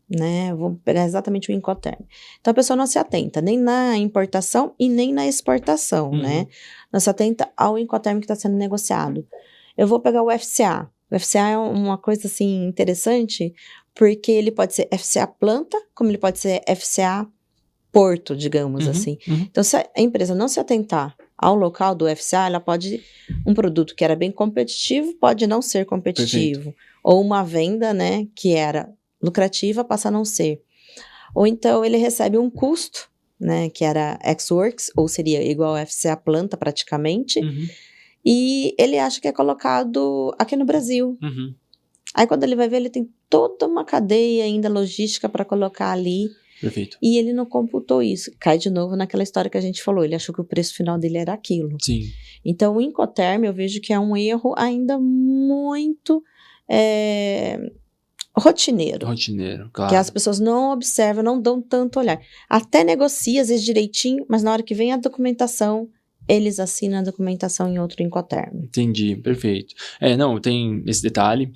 né, vou pegar exatamente o Incoterm, então a pessoa não se atenta nem na importação e nem na exportação, né, não se atenta ao Incoterm que está sendo negociado. Eu vou pegar o FCA. O FCA é uma coisa, assim, interessante, porque ele pode ser FCA planta, como ele pode ser FCA porto, digamos assim. Então, se a empresa não se atentar ao local do FCA, ela pode... Um produto que era bem competitivo, pode não ser competitivo. Perfeito. Ou uma venda, né, que era lucrativa, passa a não ser. Ou então, ele recebe um custo, né, que era ex-works, ou seria igual ao FCA planta, praticamente, e ele acha que é colocado aqui no Brasil. Aí quando ele vai ver, ele tem toda uma cadeia ainda logística para colocar ali. Perfeito. E ele não computou isso. Cai de novo naquela história que a gente falou. Ele achou que o preço final dele era aquilo. Sim. Então o Incoterm eu vejo que é um erro ainda muito rotineiro. Rotineiro, claro. Que as pessoas não observam, não dão tanto olhar. Até negocia às vezes direitinho, mas na hora que vem a documentação... eles assinam a documentação em outro Incoterm. Entendi, perfeito. Não, tem esse detalhe.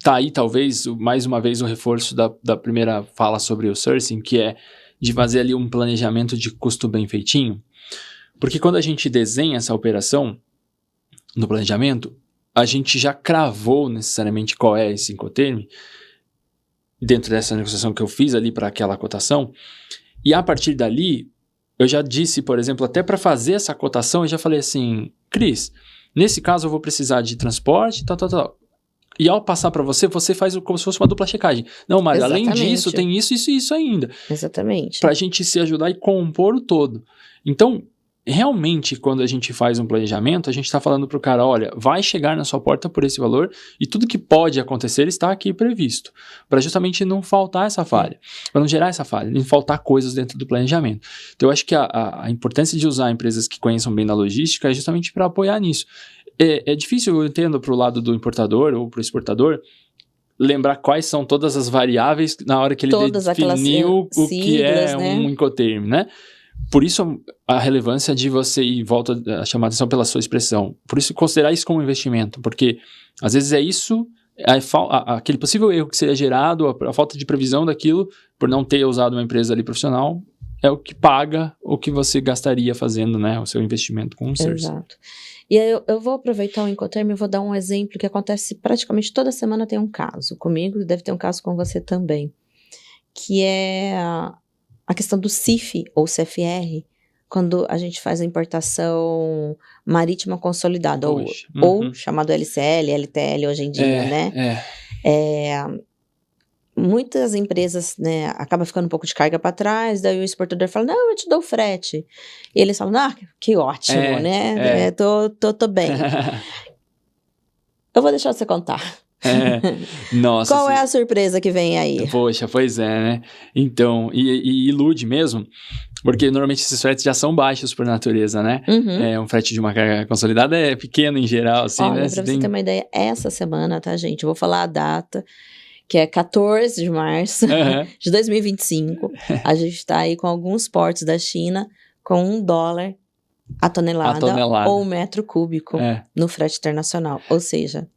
Tá aí, talvez, mais uma vez, o reforço da primeira fala sobre o sourcing, que é de fazer ali um planejamento de custo bem feitinho. Porque quando a gente desenha essa operação no planejamento, a gente já cravou necessariamente qual é esse Incoterm, dentro dessa negociação que eu fiz ali para aquela cotação, e a partir dali... Eu já disse, por exemplo, até para fazer essa cotação, eu já falei assim, Cris, nesse caso eu vou precisar de transporte, tal. E ao passar para você, você faz como se fosse uma dupla checagem. Não, Mário, além disso, tem isso e isso ainda. Exatamente. Para a gente se ajudar e compor o todo. Então, realmente, quando a gente faz um planejamento, a gente está falando para o cara, olha, vai chegar na sua porta por esse valor e tudo que pode acontecer está aqui previsto. Para justamente não faltar essa falha, para não gerar essa falha, não faltar coisas dentro do planejamento. Então, eu acho que a importância de usar empresas que conheçam bem da logística é justamente para apoiar nisso. É difícil, eu entendo, para o lado do importador ou para o exportador, lembrar quais são todas as variáveis na hora que ele definiu o que é um Incoterm, né? Por isso a relevância de você, e volto a chamar a atenção pela sua expressão, por isso considerar isso como investimento, porque às vezes é isso, aquele possível erro que seria gerado, a falta de previsão daquilo, por não ter usado uma empresa ali profissional, é o que paga o que você gastaria fazendo, né, o seu investimento com um Cersei. Exato. E aí eu vou aproveitar o Incoterm e vou dar um exemplo que acontece praticamente toda semana. Tem um caso comigo, deve ter um caso com você também, que é a questão do CIF ou CFR, quando a gente faz a importação marítima consolidada, ou chamado LCL, LTL hoje em dia, né? Muitas empresas, né, acabam ficando um pouco de carga para trás, daí o exportador fala, não, eu te dou frete. E eles falam, que ótimo, né? Tô bem. Eu vou deixar você contar. Nossa, qual é a surpresa que vem aí? Poxa, pois é, né? Então, e ilude mesmo, porque normalmente esses fretes já são baixos por natureza, né? Um frete de uma carga consolidada é pequeno em geral, assim, olha, né? Pra você ter uma ideia, essa semana, tá, gente? Eu vou falar a data, que é 14 de março de 2025. A gente tá aí com alguns portos da China com $1 a tonelada. Ou o metro cúbico no frete internacional. Ou seja...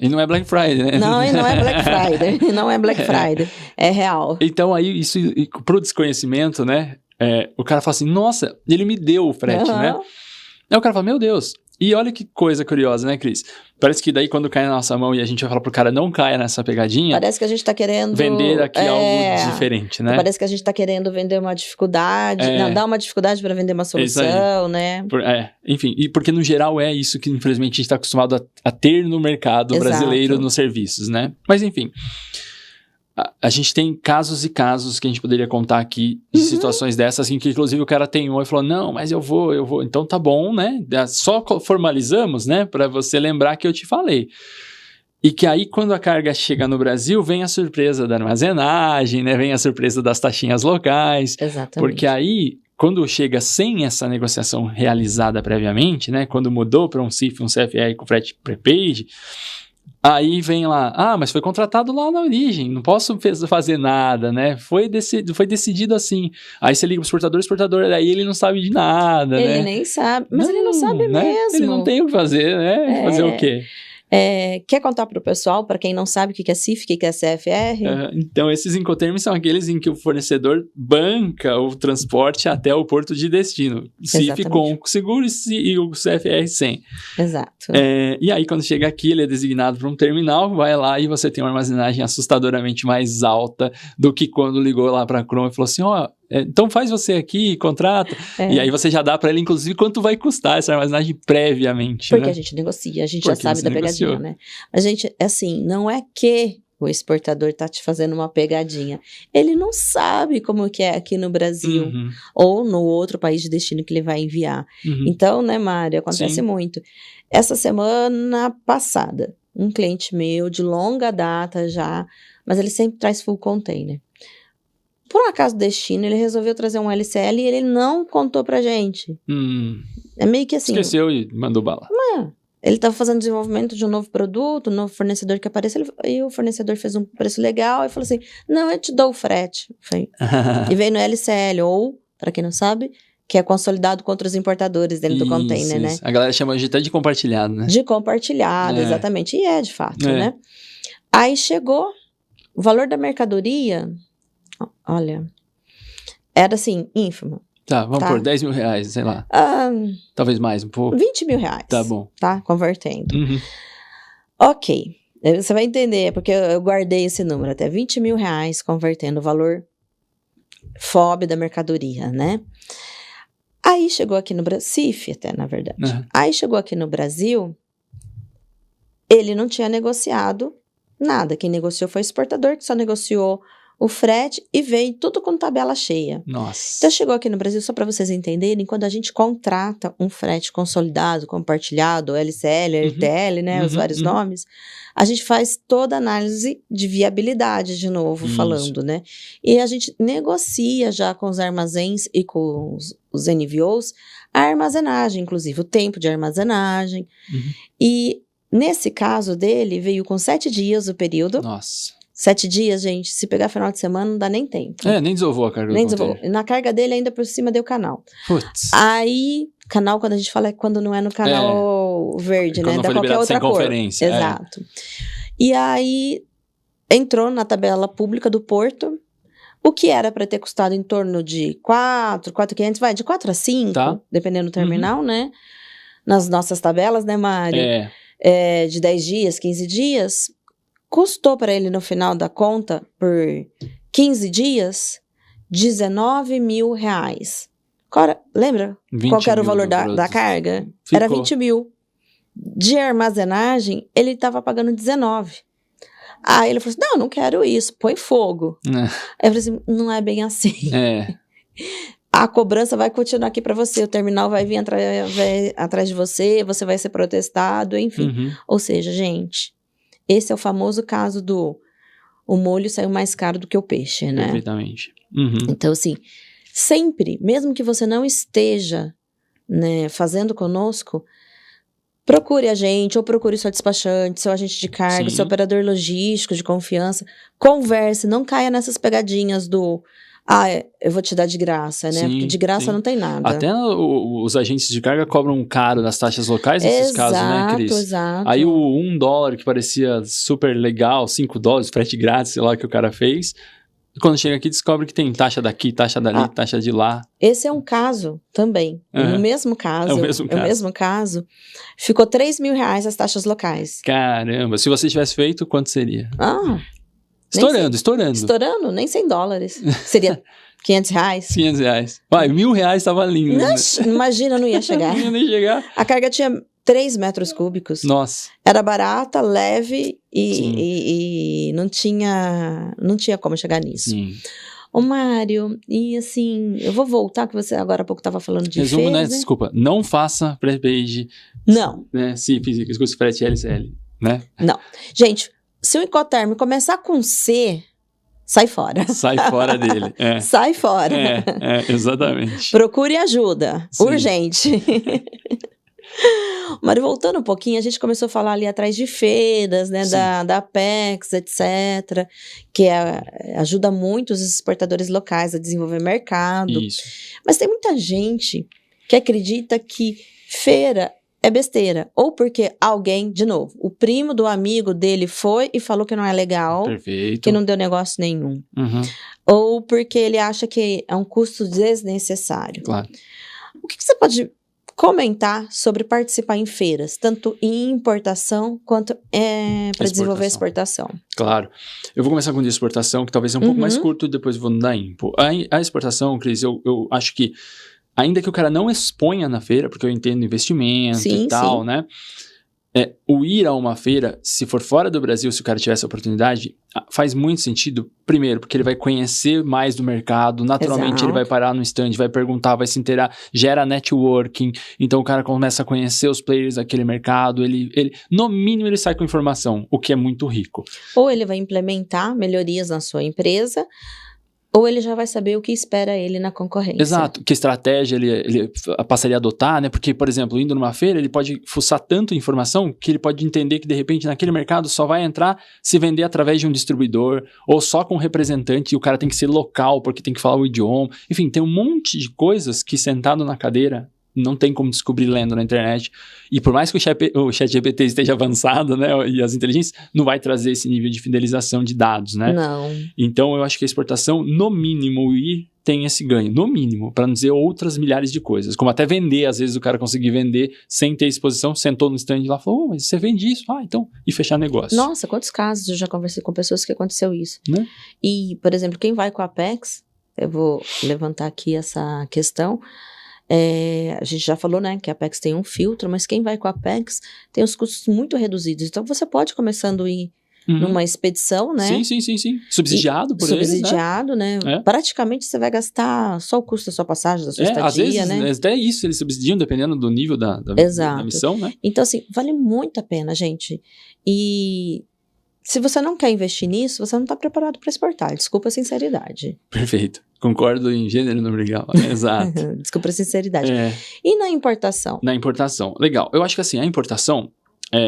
E não é Black Friday, né? Não, e não é Black Friday. Não é Black Friday. É real. Então, aí, isso pro desconhecimento, né? O cara fala assim, nossa, ele me deu o frete, né? Aí o cara fala, meu Deus. E olha que coisa curiosa, né, Cris? Parece que daí quando cai na nossa mão e a gente vai falar pro cara não caia nessa pegadinha... Parece que a gente tá querendo... Vender aqui algo diferente, né? Parece que a gente tá querendo vender uma dificuldade, não, dar uma dificuldade para vender uma solução, né? Enfim, e porque no geral é isso que infelizmente a gente tá acostumado a ter no mercado brasileiro nos serviços, né? Mas enfim... A gente tem casos e casos que a gente poderia contar aqui de situações dessas, assim, que inclusive o cara teimou e falou, não, mas eu vou. Então tá bom, né? Só formalizamos, né? Pra você lembrar que eu te falei. E que aí, quando a carga chega no Brasil, vem a surpresa da armazenagem, né? Vem a surpresa das taxinhas locais. Exatamente. Porque aí, quando chega sem essa negociação realizada previamente, né? Quando mudou para um CIF, um CFR com frete prepaid... Aí vem lá, mas foi contratado lá na origem, não posso fazer nada, né? Foi decidido assim. Aí você liga pro exportador, aí ele não sabe de nada, né? Ele nem sabe, mas ele não sabe né? mesmo. Ele não tem o que fazer, né? Fazer o quê? Quer contar para o pessoal, para quem não sabe o que é CIF, o que é CFR? Então, esses incoterms são aqueles em que o fornecedor banca o transporte até o porto de destino. CIF com seguro e o CFR sem. Exato. E aí, quando chega aqui, ele é designado para um terminal, vai lá e você tem uma armazenagem assustadoramente mais alta do que quando ligou lá para a Chrome e falou assim, então faz você aqui, contrata. E aí você já dá para ele, inclusive, quanto vai custar essa armazenagem previamente. Porque a gente negocia, a gente já sabe da pegadinha, né? A gente, assim, não é que o exportador tá te fazendo uma pegadinha. Ele não sabe como que é aqui no Brasil ou no outro país de destino que ele vai enviar. Então, né, Mário, acontece muito. Essa semana passada, um cliente meu de longa data já, mas ele sempre traz full container. Por um acaso destino, ele resolveu trazer um LCL e ele não contou pra gente. É meio que assim... Esqueceu e mandou bala. Ele estava fazendo desenvolvimento de um novo produto, um novo fornecedor que apareceu, e o fornecedor fez um preço legal e falou assim, não, eu te dou o frete. E veio no LCL, ou, para quem não sabe, que é consolidado contra os importadores dentro do container, né? A galera chama até de compartilhado, né? De compartilhado, exatamente. E é de fato, né? Aí chegou, o valor da mercadoria... Olha, era assim, ínfimo. Tá, vamos por 10 mil reais, sei lá. Talvez mais um pouco. 20 mil reais. Tá bom. Tá, convertendo. Ok, você vai entender, porque eu guardei esse número, até 20 mil reais convertendo o valor FOB da mercadoria, né? Aí chegou aqui no Brasil, CIF até, na verdade. Aí chegou aqui no Brasil, ele não tinha negociado nada. Quem negociou foi o exportador, que só negociou o frete e veio tudo com tabela cheia. Nossa. Então chegou aqui no Brasil, só para vocês entenderem, quando a gente contrata um frete consolidado, compartilhado, LCL, LTL, né, os vários nomes, a gente faz toda a análise de viabilidade, de novo, falando, né? E a gente negocia já com os armazéns e com os NVOs a armazenagem, inclusive o tempo de armazenagem. E nesse caso dele, veio com 7 dias o período. Nossa. 7 dias, gente, se pegar final de semana, não dá nem tempo. Nem desovou a carga nem do container. Na carga dele, ainda por cima, deu canal. Putz. Aí, canal, quando a gente fala, é quando não é no canal verde, né? Dá qualquer outra cor. Conferência. Exato. E aí, entrou na tabela pública do porto, o que era para ter custado em torno de 4.500, vai, de 4 a 5, dependendo do terminal, né? Nas nossas tabelas, né, Mário? De 10 dias, 15 dias... Custou para ele, no final da conta, por 15 dias, 19 mil reais. Lembra qual que era o valor da carga? Era 20 mil. De armazenagem, ele estava pagando 19. Aí ele falou assim, não quero isso, põe fogo. Aí eu falei assim, não é bem assim. A cobrança vai continuar aqui para você, o terminal vai vir atrás de você, você vai ser protestado, enfim. Ou seja, gente... Esse é o famoso caso o molho saiu mais caro do que o peixe, né? Perfeitamente. Então, assim, sempre, mesmo que você não esteja, né, fazendo conosco, procure a gente, ou procure seu despachante, seu agente de carga, seu operador logístico de confiança, converse, não caia nessas pegadinhas Eu vou te dar de graça, né? Sim, porque de graça sim. não tem nada. Até os agentes de carga cobram caro nas taxas locais nesses casos, né, Cris? Exato. Aí o $1 que parecia super legal, $5, frete grátis, sei lá, que o cara fez, quando chega aqui descobre que tem taxa daqui, taxa dali, taxa de lá. Esse é um caso também. No mesmo caso. É o mesmo caso. Ficou R$3.000 as taxas locais. Caramba, se você tivesse feito, quanto seria? Estourando. Estourando, nem $100. Seria R$500. R$500. Vai, R$1.000 tava lindo. Né? Imagina, não ia chegar. Não ia nem chegar. A carga tinha 3 metros cúbicos. Nossa. Era barata, leve e não tinha como chegar nisso. Sim. Ô, Mário, e assim, eu vou voltar, que você agora há pouco estava falando de resumo, feiras, né? Desculpa, não faça prepaid. Não. Né? Se custo frete LCL, né? Não. Gente, se o Incoterm começar com C, sai fora. Sai fora dele. Sai fora. Exatamente. Procure ajuda. Sim. Urgente. Mário, voltando um pouquinho, a gente começou a falar ali atrás de feiras, né, da Apex, etc., que ajuda muito os exportadores locais a desenvolver mercado. Isso. Mas tem muita gente que acredita que feira é besteira, ou porque alguém, de novo, o primo do amigo dele foi e falou que não é legal, Perfeito. que não deu negócio nenhum. Uhum. Ou porque ele acha que é um custo desnecessário. Claro. O que você pode comentar sobre participar em feiras, tanto em importação quanto para desenvolver a exportação? Claro. Eu vou começar com de exportação, que talvez seja um pouco mais curto, depois vou no da Impo. A exportação, Cris, eu acho que ainda que o cara não exponha na feira, porque eu entendo investimento e tal, né? O ir a uma feira, se for fora do Brasil, se o cara tiver essa oportunidade, faz muito sentido. Primeiro, porque ele vai conhecer mais do mercado, naturalmente ele vai parar no stand, vai perguntar, vai se inteirar, gera networking, então o cara começa a conhecer os players daquele mercado, ele no mínimo ele sai com informação, o que é muito rico. Ou ele vai implementar melhorias na sua empresa, ou ele já vai saber o que espera ele na concorrência. Exato, que estratégia ele passaria a adotar, né? Porque, por exemplo, indo numa feira, ele pode fuçar tanto informação que ele pode entender que, de repente, naquele mercado só vai entrar se vender através de um distribuidor ou só com um representante e o cara tem que ser local porque tem que falar o idioma. Enfim, tem um monte de coisas que sentado na cadeira não tem como descobrir lendo na internet. E por mais que o ChatGPT esteja avançado, né, e as inteligências, não vai trazer esse nível de fidelização de dados, né? Não. Então, eu acho que a exportação, no mínimo, tem esse ganho, no mínimo, para não dizer outras milhares de coisas. Como até vender, às vezes o cara conseguir vender sem ter exposição, sentou no stand lá e falou, mas você vende isso? Então, e fechar negócio. Nossa, quantos casos eu já conversei com pessoas que aconteceu isso. Né? E, por exemplo, quem vai com a Apex, eu vou levantar aqui essa questão, a gente já falou, né, que a Apex tem um filtro, mas quem vai com a Apex tem os custos muito reduzidos. Então, você pode começando a ir numa expedição, né? Sim. Subsidiado por eles, Subsidiado, né? Praticamente você vai gastar só o custo da sua passagem, da sua estadia, às vezes, né? Até isso eles subsidiam, dependendo do nível da missão, né? Então, assim, vale muito a pena, gente. E se você não quer investir nisso, você não está preparado para exportar. Desculpa a sinceridade. Perfeito. Concordo em gênero, número legal. Exato. Desculpa a sinceridade. E na importação? Na importação. Legal. Eu acho que assim, a importação,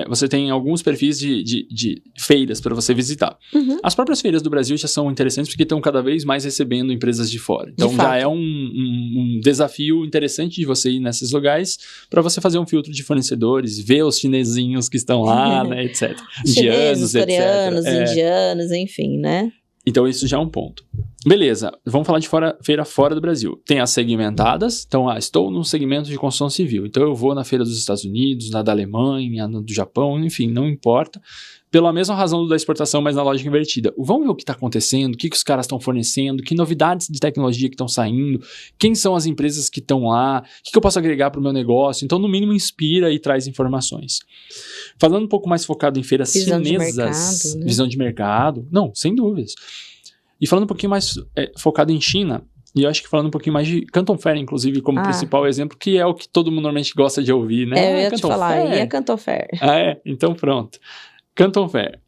você tem alguns perfis de feiras para você visitar. As próprias feiras do Brasil já são interessantes porque estão cada vez mais recebendo empresas de fora. Então já é um desafio interessante de você ir nesses lugares para você fazer um filtro de fornecedores, ver os chinesinhos que estão lá, né, etc. Chineses, coreanos, indianos, enfim, né? Então, isso já é um ponto. Beleza, vamos falar de feira fora do Brasil. Tem as segmentadas, então, estou num segmento de construção civil. Então, eu vou na feira dos Estados Unidos, na da Alemanha, na do Japão, enfim, não importa. Pela mesma razão da exportação, mas na lógica invertida. Vamos ver o que está acontecendo, o que os caras estão fornecendo, que novidades de tecnologia que estão saindo, quem são as empresas que estão lá, o que eu posso agregar para o meu negócio. Então, no mínimo, inspira e traz informações. Falando um pouco mais focado em feiras chinesas, visão de mercado, não, sem dúvidas. E falando um pouquinho mais focado em China, e eu acho que falando um pouquinho mais de Canton Fair, inclusive, como principal exemplo, que é o que todo mundo normalmente gosta de ouvir, né? Eu ia te falar, e é Canton Fair. Então pronto. Canton Fair.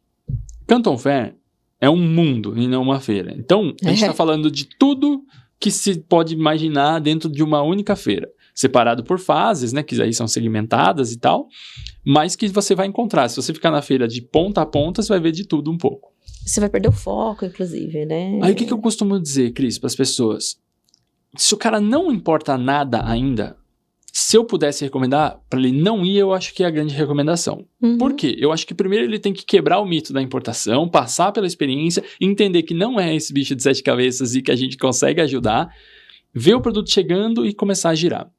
Canton Fair é um mundo e não uma feira. Então, a gente está falando de tudo que se pode imaginar dentro de uma única feira. separado por fases, né? Que aí são segmentadas e tal, mas que você vai encontrar. Se você ficar na feira de ponta a ponta, você vai ver de tudo um pouco. Você vai perder o foco, inclusive, né? Aí o que eu costumo dizer, Cris, para as pessoas? Se o cara não importa nada ainda, se eu pudesse recomendar para ele não ir, eu acho que é a grande recomendação. Por quê? Eu acho que primeiro ele tem que quebrar o mito da importação, passar pela experiência, entender que não é esse bicho de 7 cabeças e que a gente consegue ajudar, ver o produto chegando e começar a girar.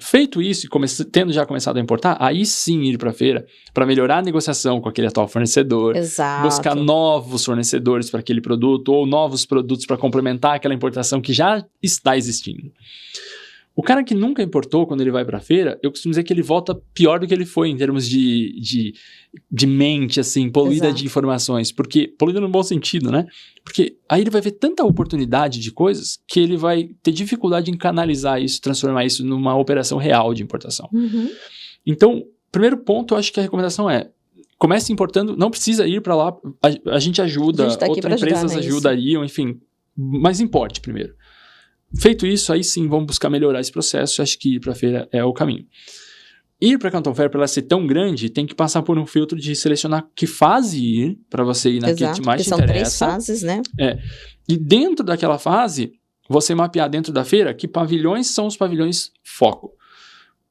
Feito isso, e tendo já começado a importar, aí sim ir para a feira para melhorar a negociação com aquele atual fornecedor, Exato. buscar novos fornecedores para aquele produto ou novos produtos para complementar aquela importação que já está existindo. O cara que nunca importou, quando ele vai para a feira, eu costumo dizer que ele volta pior do que ele foi em termos de mente, assim, poluída Exato. de informações. Porque, poluída no bom sentido, né? Porque aí ele vai ver tanta oportunidade de coisas que ele vai ter dificuldade em canalizar isso, transformar isso numa operação real de importação. Então, primeiro ponto, eu acho que a recomendação é: comece importando, não precisa ir para lá, a gente ajuda, A gente tá aqui outras pra ajudar, empresas né, ajudariam, enfim, mas importe primeiro. Feito isso, aí sim, vamos buscar melhorar esse processo. Acho que ir para a feira é o caminho. Ir para a Canton Fair, para ela ser tão grande, tem que passar por um filtro de selecionar que fase ir, para você ir naquilo que mais te são interessa. 3 fases, né? E dentro daquela fase, você mapear dentro da feira que pavilhões são os pavilhões foco.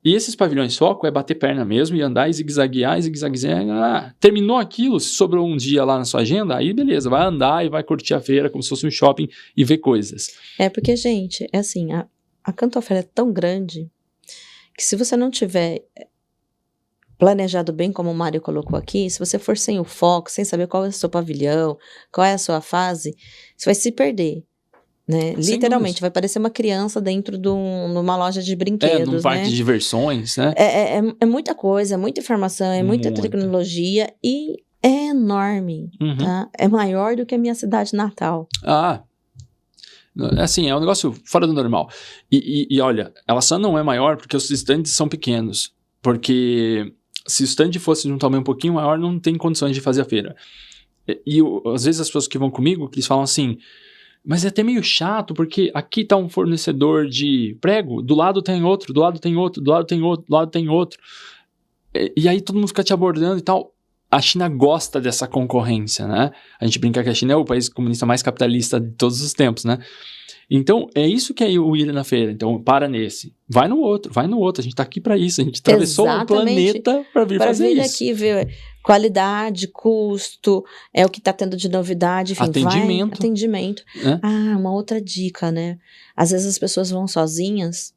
E esses pavilhões foco é bater perna mesmo e andar e zigue-zaguear. Terminou aquilo, se sobrou um dia lá na sua agenda, aí beleza, vai andar e vai curtir a feira como se fosse um shopping e ver coisas. Porque, gente, é assim, a Canton Fair é tão grande que se você não tiver planejado bem, como o Mário colocou aqui, se você for sem o foco, sem saber qual é o seu pavilhão, qual é a sua fase, você vai se perder. Né? Literalmente, vai parecer uma criança dentro de uma loja de brinquedos, num parque de diversões, né? É muita coisa, é muita informação, é muita tecnologia e é enorme, tá? É maior do que a minha cidade natal. Assim, é um negócio fora do normal. E olha, ela só não é maior porque os estandes são pequenos. Porque se o stand fosse de um tamanho um pouquinho maior, não tem condições de fazer a feira. Às vezes as pessoas que vão comigo, eles falam assim: mas é até meio chato, porque aqui tá um fornecedor de prego, do lado tem outro, do lado tem outro, do lado tem outro, do lado tem outro. E aí todo mundo fica te abordando e tal. A China gosta dessa concorrência, né? A gente brinca que a China é o país comunista mais capitalista de todos os tempos, né? Então, é isso que é o ir na feira. Então, para nesse. Vai no outro. A gente tá aqui para isso. A gente atravessou o planeta para vir fazer isso. Para vir aqui ver qualidade, custo, o que tá tendo de novidade, enfim, atendimento. Uma outra dica, né? Às vezes as pessoas vão sozinhas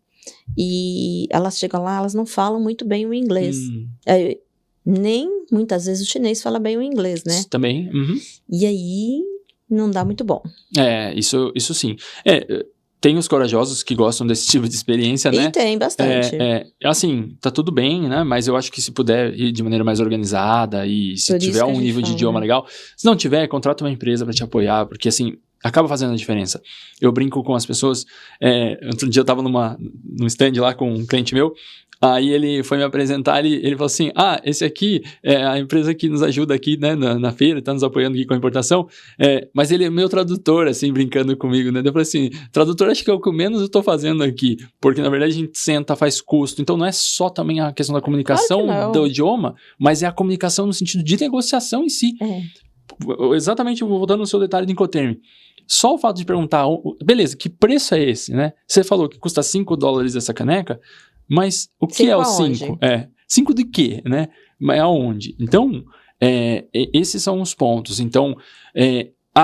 e elas chegam lá, elas não falam muito bem o inglês. Nem, muitas vezes, o chinês fala bem o inglês, né? Também. E aí, não dá muito bom. Isso sim. Tem os corajosos que gostam desse tipo de experiência, né? E tem bastante. Assim, tá tudo bem, né? Mas eu acho que se puder ir de maneira mais organizada e se tiver um nível de idioma legal. Se não tiver, contrata uma empresa para te apoiar, porque assim, acaba fazendo a diferença. Eu brinco com as pessoas. Outro dia eu tava num stand lá com um cliente meu. Aí ele foi me apresentar, ele falou assim: esse aqui é a empresa que nos ajuda aqui, né, na feira, tá nos apoiando aqui com a importação, mas ele é meu tradutor, assim, brincando comigo, né? Eu falei assim: tradutor acho que é o que menos eu tô fazendo aqui, porque na verdade a gente senta, faz custo, então não é só também a questão da comunicação do idioma, mas é a comunicação no sentido de negociação em si. Exatamente, voltando no seu detalhe do Incoterm. Só o fato de perguntar, beleza, que preço é esse, né? Você falou que custa $5 essa caneca, mas o que é o 5? 5 de quê, né? Mas aonde? Então, esses são os pontos. Então,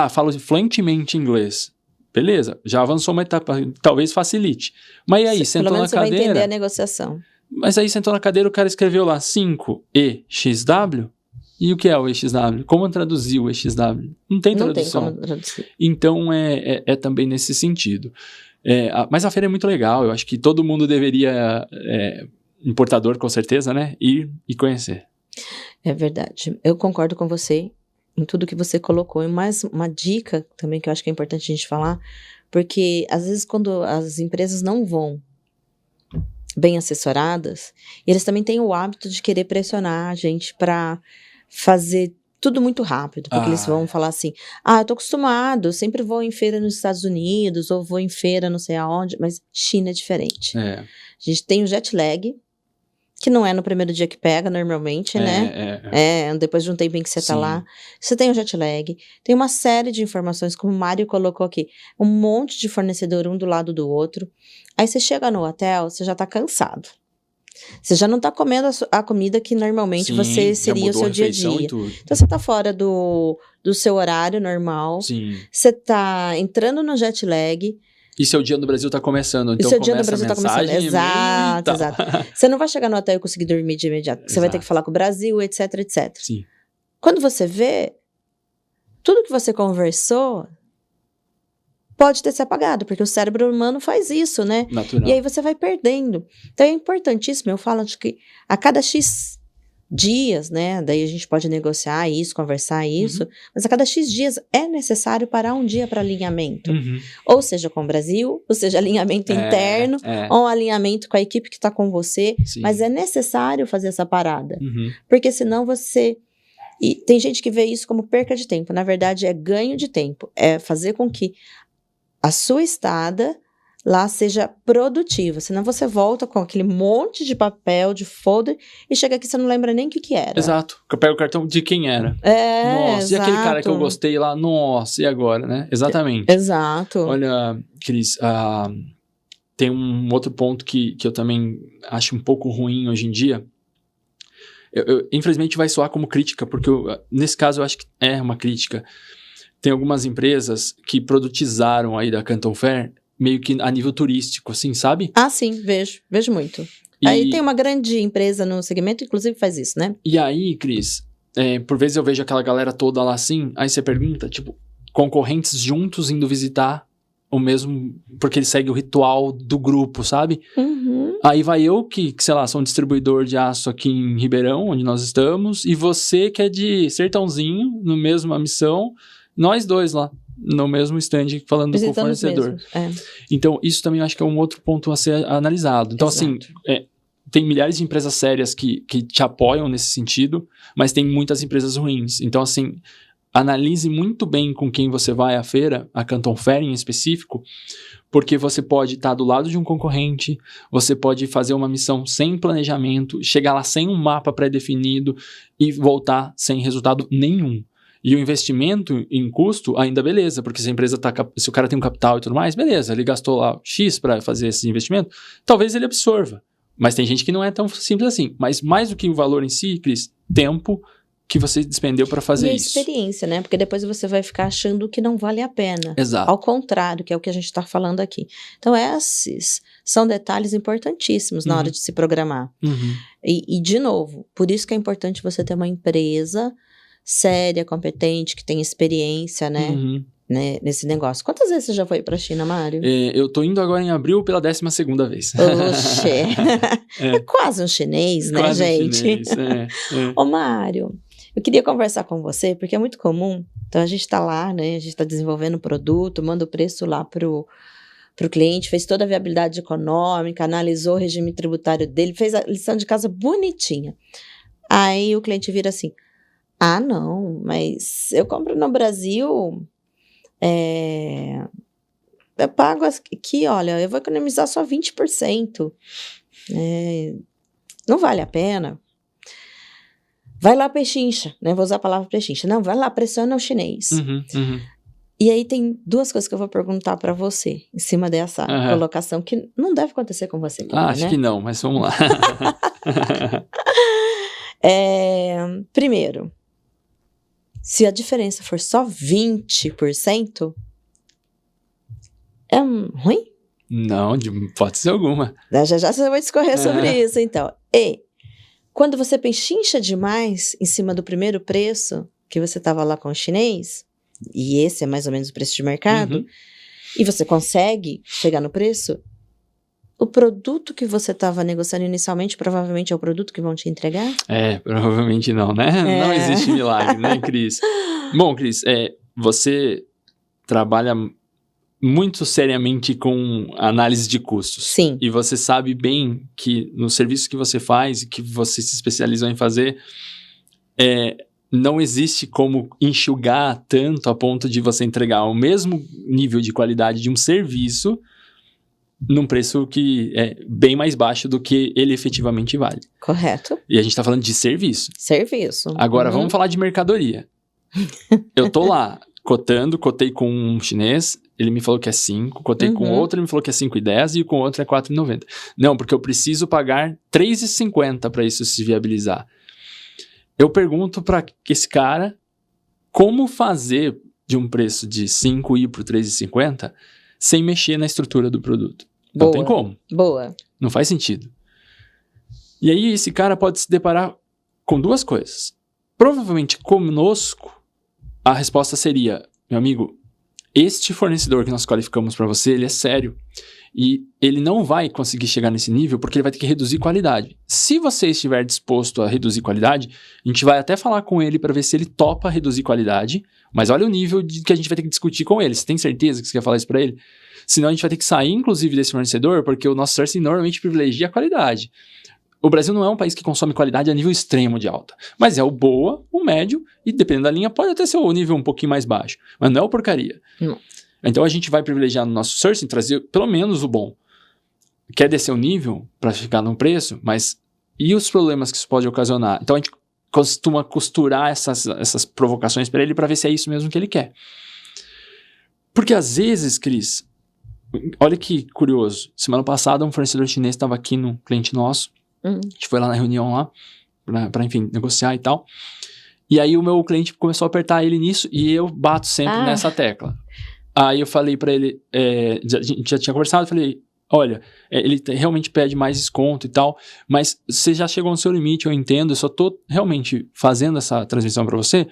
falo fluentemente inglês. Beleza, já avançou uma etapa, talvez facilite. Mas aí, sentou na cadeira... Pelo menos você vai entender a negociação. Mas aí, sentou na cadeira, o cara escreveu lá 5EXW. E o que é o EXW? Como traduzir o EXW? Não tem tradução. Não tem como traduzir. Então, é também nesse sentido. Mas a feira é muito legal, eu acho que todo mundo deveria, importador com certeza, né, ir e conhecer. É verdade, eu concordo com você em tudo que você colocou, e mais uma dica também que eu acho que é importante a gente falar, porque às vezes quando as empresas não vão bem assessoradas, eles também têm o hábito de querer pressionar a gente para fazer tudo muito rápido, porque eles vão falar assim, eu tô acostumado, eu sempre vou em feira nos Estados Unidos, ou vou em feira não sei aonde, mas China é diferente. A gente tem o jet lag, que não é no primeiro dia que pega, normalmente, né? Depois de um tempinho que você tá lá. Você tem o jet lag, tem uma série de informações, como o Mário colocou aqui, um monte de fornecedor um do lado do outro. Aí você chega no hotel, você já tá cansado. Você já não tá comendo a comida que normalmente você seria o seu dia a dia. Então você tá fora do seu horário normal. Você tá entrando no jet lag. E seu dia no Brasil tá começando, então começa a mensagem. Exato. Você não vai chegar no hotel e conseguir dormir de imediato. Você vai ter que falar com o Brasil, etc. Sim. Quando você vê, tudo que você conversou pode ter se apagado, porque o cérebro humano faz isso, né? Natural. E aí você vai perdendo. Então é importantíssimo, eu falo de que a cada X dias, né? Daí a gente pode negociar isso, conversar isso, mas a cada X dias é necessário parar um dia para alinhamento. Ou seja, com o Brasil, ou seja, alinhamento interno, ou um alinhamento com a equipe que está com você, mas é necessário fazer essa parada, porque senão você... E tem gente que vê isso como perca de tempo, na verdade é ganho de tempo, é fazer com que a sua estada lá seja produtiva, senão você volta com aquele monte de papel, de folder, e chega aqui e você não lembra nem o que era. Exato, eu pego o cartão de quem era. Nossa, e aquele cara que eu gostei lá, nossa, e agora, né? Exatamente. Exato. Olha, Cris, tem um outro ponto que eu também acho um pouco ruim hoje em dia. Infelizmente vai soar como crítica, porque nesse caso eu acho que é uma crítica. Tem algumas empresas que produtizaram aí da Canton Fair meio que a nível turístico, assim, sabe? Sim, vejo muito. Aí tem uma grande empresa no segmento, inclusive faz isso, né? E aí, Cris, por vezes eu vejo aquela galera toda lá assim, aí você pergunta, tipo, concorrentes juntos indo visitar o mesmo, porque ele segue o ritual do grupo, sabe? Aí vai eu que, sei lá, sou um distribuidor de aço aqui em Ribeirão, onde nós estamos, e você que é de Sertãozinho, no mesma missão, nós dois lá, no mesmo stand, falando com o fornecedor. Então, isso também eu acho que é um outro ponto a ser analisado. Então, assim, tem milhares de empresas sérias que te apoiam nesse sentido, mas tem muitas empresas ruins. Então, assim, analise muito bem com quem você vai à feira, a Canton Fair em específico, porque você pode estar do lado de um concorrente, você pode fazer uma missão sem planejamento, chegar lá sem um mapa pré-definido e voltar sem resultado nenhum. E o investimento em custo, ainda beleza, porque se a empresa se o cara tem um capital e tudo mais, beleza, ele gastou lá X para fazer esse investimento, talvez ele absorva. Mas tem gente que não é tão simples assim. Mas mais do que o valor em si, Cris, tempo que você despendeu para fazer isso. E a experiência, né? Porque depois você vai ficar achando que não vale a pena. Exato. Ao contrário, que é o que a gente está falando aqui. Então, esses são detalhes importantíssimos na hora de se programar. E, de novo, por isso que é importante você ter uma empresa séria, competente, que tem experiência, né? Nesse negócio. Quantas vezes você já foi pra China, Mário? Eu tô indo agora em abril pela 12ª vez. Oxê. É quase um chinês, né, quase gente? Um chinês, Ô, Mário, eu queria conversar com você, porque é muito comum. Então, a gente tá lá, né? A gente tá desenvolvendo o produto, manda o preço lá pro cliente, fez toda a viabilidade econômica, analisou o regime tributário dele, fez a lição de casa bonitinha. Aí, o cliente vira assim, não, mas eu compro no Brasil, eu pago aqui, olha, eu vou economizar só 20%. Não vale a pena. Vai lá, pechincha, né? Vou usar a palavra pechincha. Não, vai lá, pressiona o chinês. E aí tem duas coisas que eu vou perguntar pra você, em cima dessa colocação, que não deve acontecer com você. Acho que não, mas vamos lá. Primeiro, se a diferença for só 20%, é ruim? Não, de hipótese alguma. Já você vai discorrer sobre isso, então. E quando você pechincha demais em cima do primeiro preço, que você estava lá com o chinês, e esse é mais ou menos o preço de mercado, e você consegue chegar no preço, o produto que você estava negociando inicialmente provavelmente é o produto que vão te entregar? Provavelmente não, né? Não existe milagre, né, Cris? Bom, Cris, você trabalha muito seriamente com análise de custos. Sim. E você sabe bem que no serviço que você faz e que você se especializou em fazer, não existe como enxugar tanto a ponto de você entregar o mesmo nível de qualidade de um serviço num preço que é bem mais baixo do que ele efetivamente vale. Correto. E a gente tá falando de serviço. Serviço. Agora, vamos falar de mercadoria. Eu tô lá cotei com um chinês, ele me falou que é 5, cotei com outro, ele me falou que é 5,10 e com outro é 4,90. Não, porque eu preciso pagar 3,50 para isso se viabilizar. Eu pergunto para esse cara como fazer de um preço de 5 ir para 3,50 sem mexer na estrutura do produto. Não tem como. Boa. Não faz sentido. E aí esse cara pode se deparar com duas coisas. Provavelmente conosco, a resposta seria, meu amigo, este fornecedor que nós qualificamos para você, ele é sério. E ele não vai conseguir chegar nesse nível porque ele vai ter que reduzir qualidade. Se você estiver disposto a reduzir qualidade, a gente vai até falar com ele para ver se ele topa reduzir qualidade. Mas olha o nível que a gente vai ter que discutir com ele. Você tem certeza que você quer falar isso para ele? Senão a gente vai ter que sair, inclusive, desse fornecedor, porque o nosso sourcing normalmente privilegia a qualidade. O Brasil não é um país que consome qualidade a nível extremo de alta. Mas é o boa, o médio, e dependendo da linha, pode até ser o nível um pouquinho mais baixo. Mas não é o porcaria. Não. Então a gente vai privilegiar no nosso sourcing, trazer pelo menos o bom. Quer descer o nível para ficar no preço, mas e os problemas que isso pode ocasionar? Então a gente costuma costurar essas provocações para ele para ver se é isso mesmo que ele quer. Porque às vezes, Cris, olha que curioso. Semana passada um fornecedor chinês estava aqui no cliente nosso. A gente foi lá na reunião lá, pra enfim, negociar e tal. E aí o meu cliente começou a apertar ele nisso e eu bato sempre nessa tecla. Aí eu falei pra ele, a gente já tinha conversado, eu falei, olha, ele realmente pede mais desconto e tal, mas você já chegou no seu limite, eu entendo, eu só tô realmente fazendo essa transmissão pra você,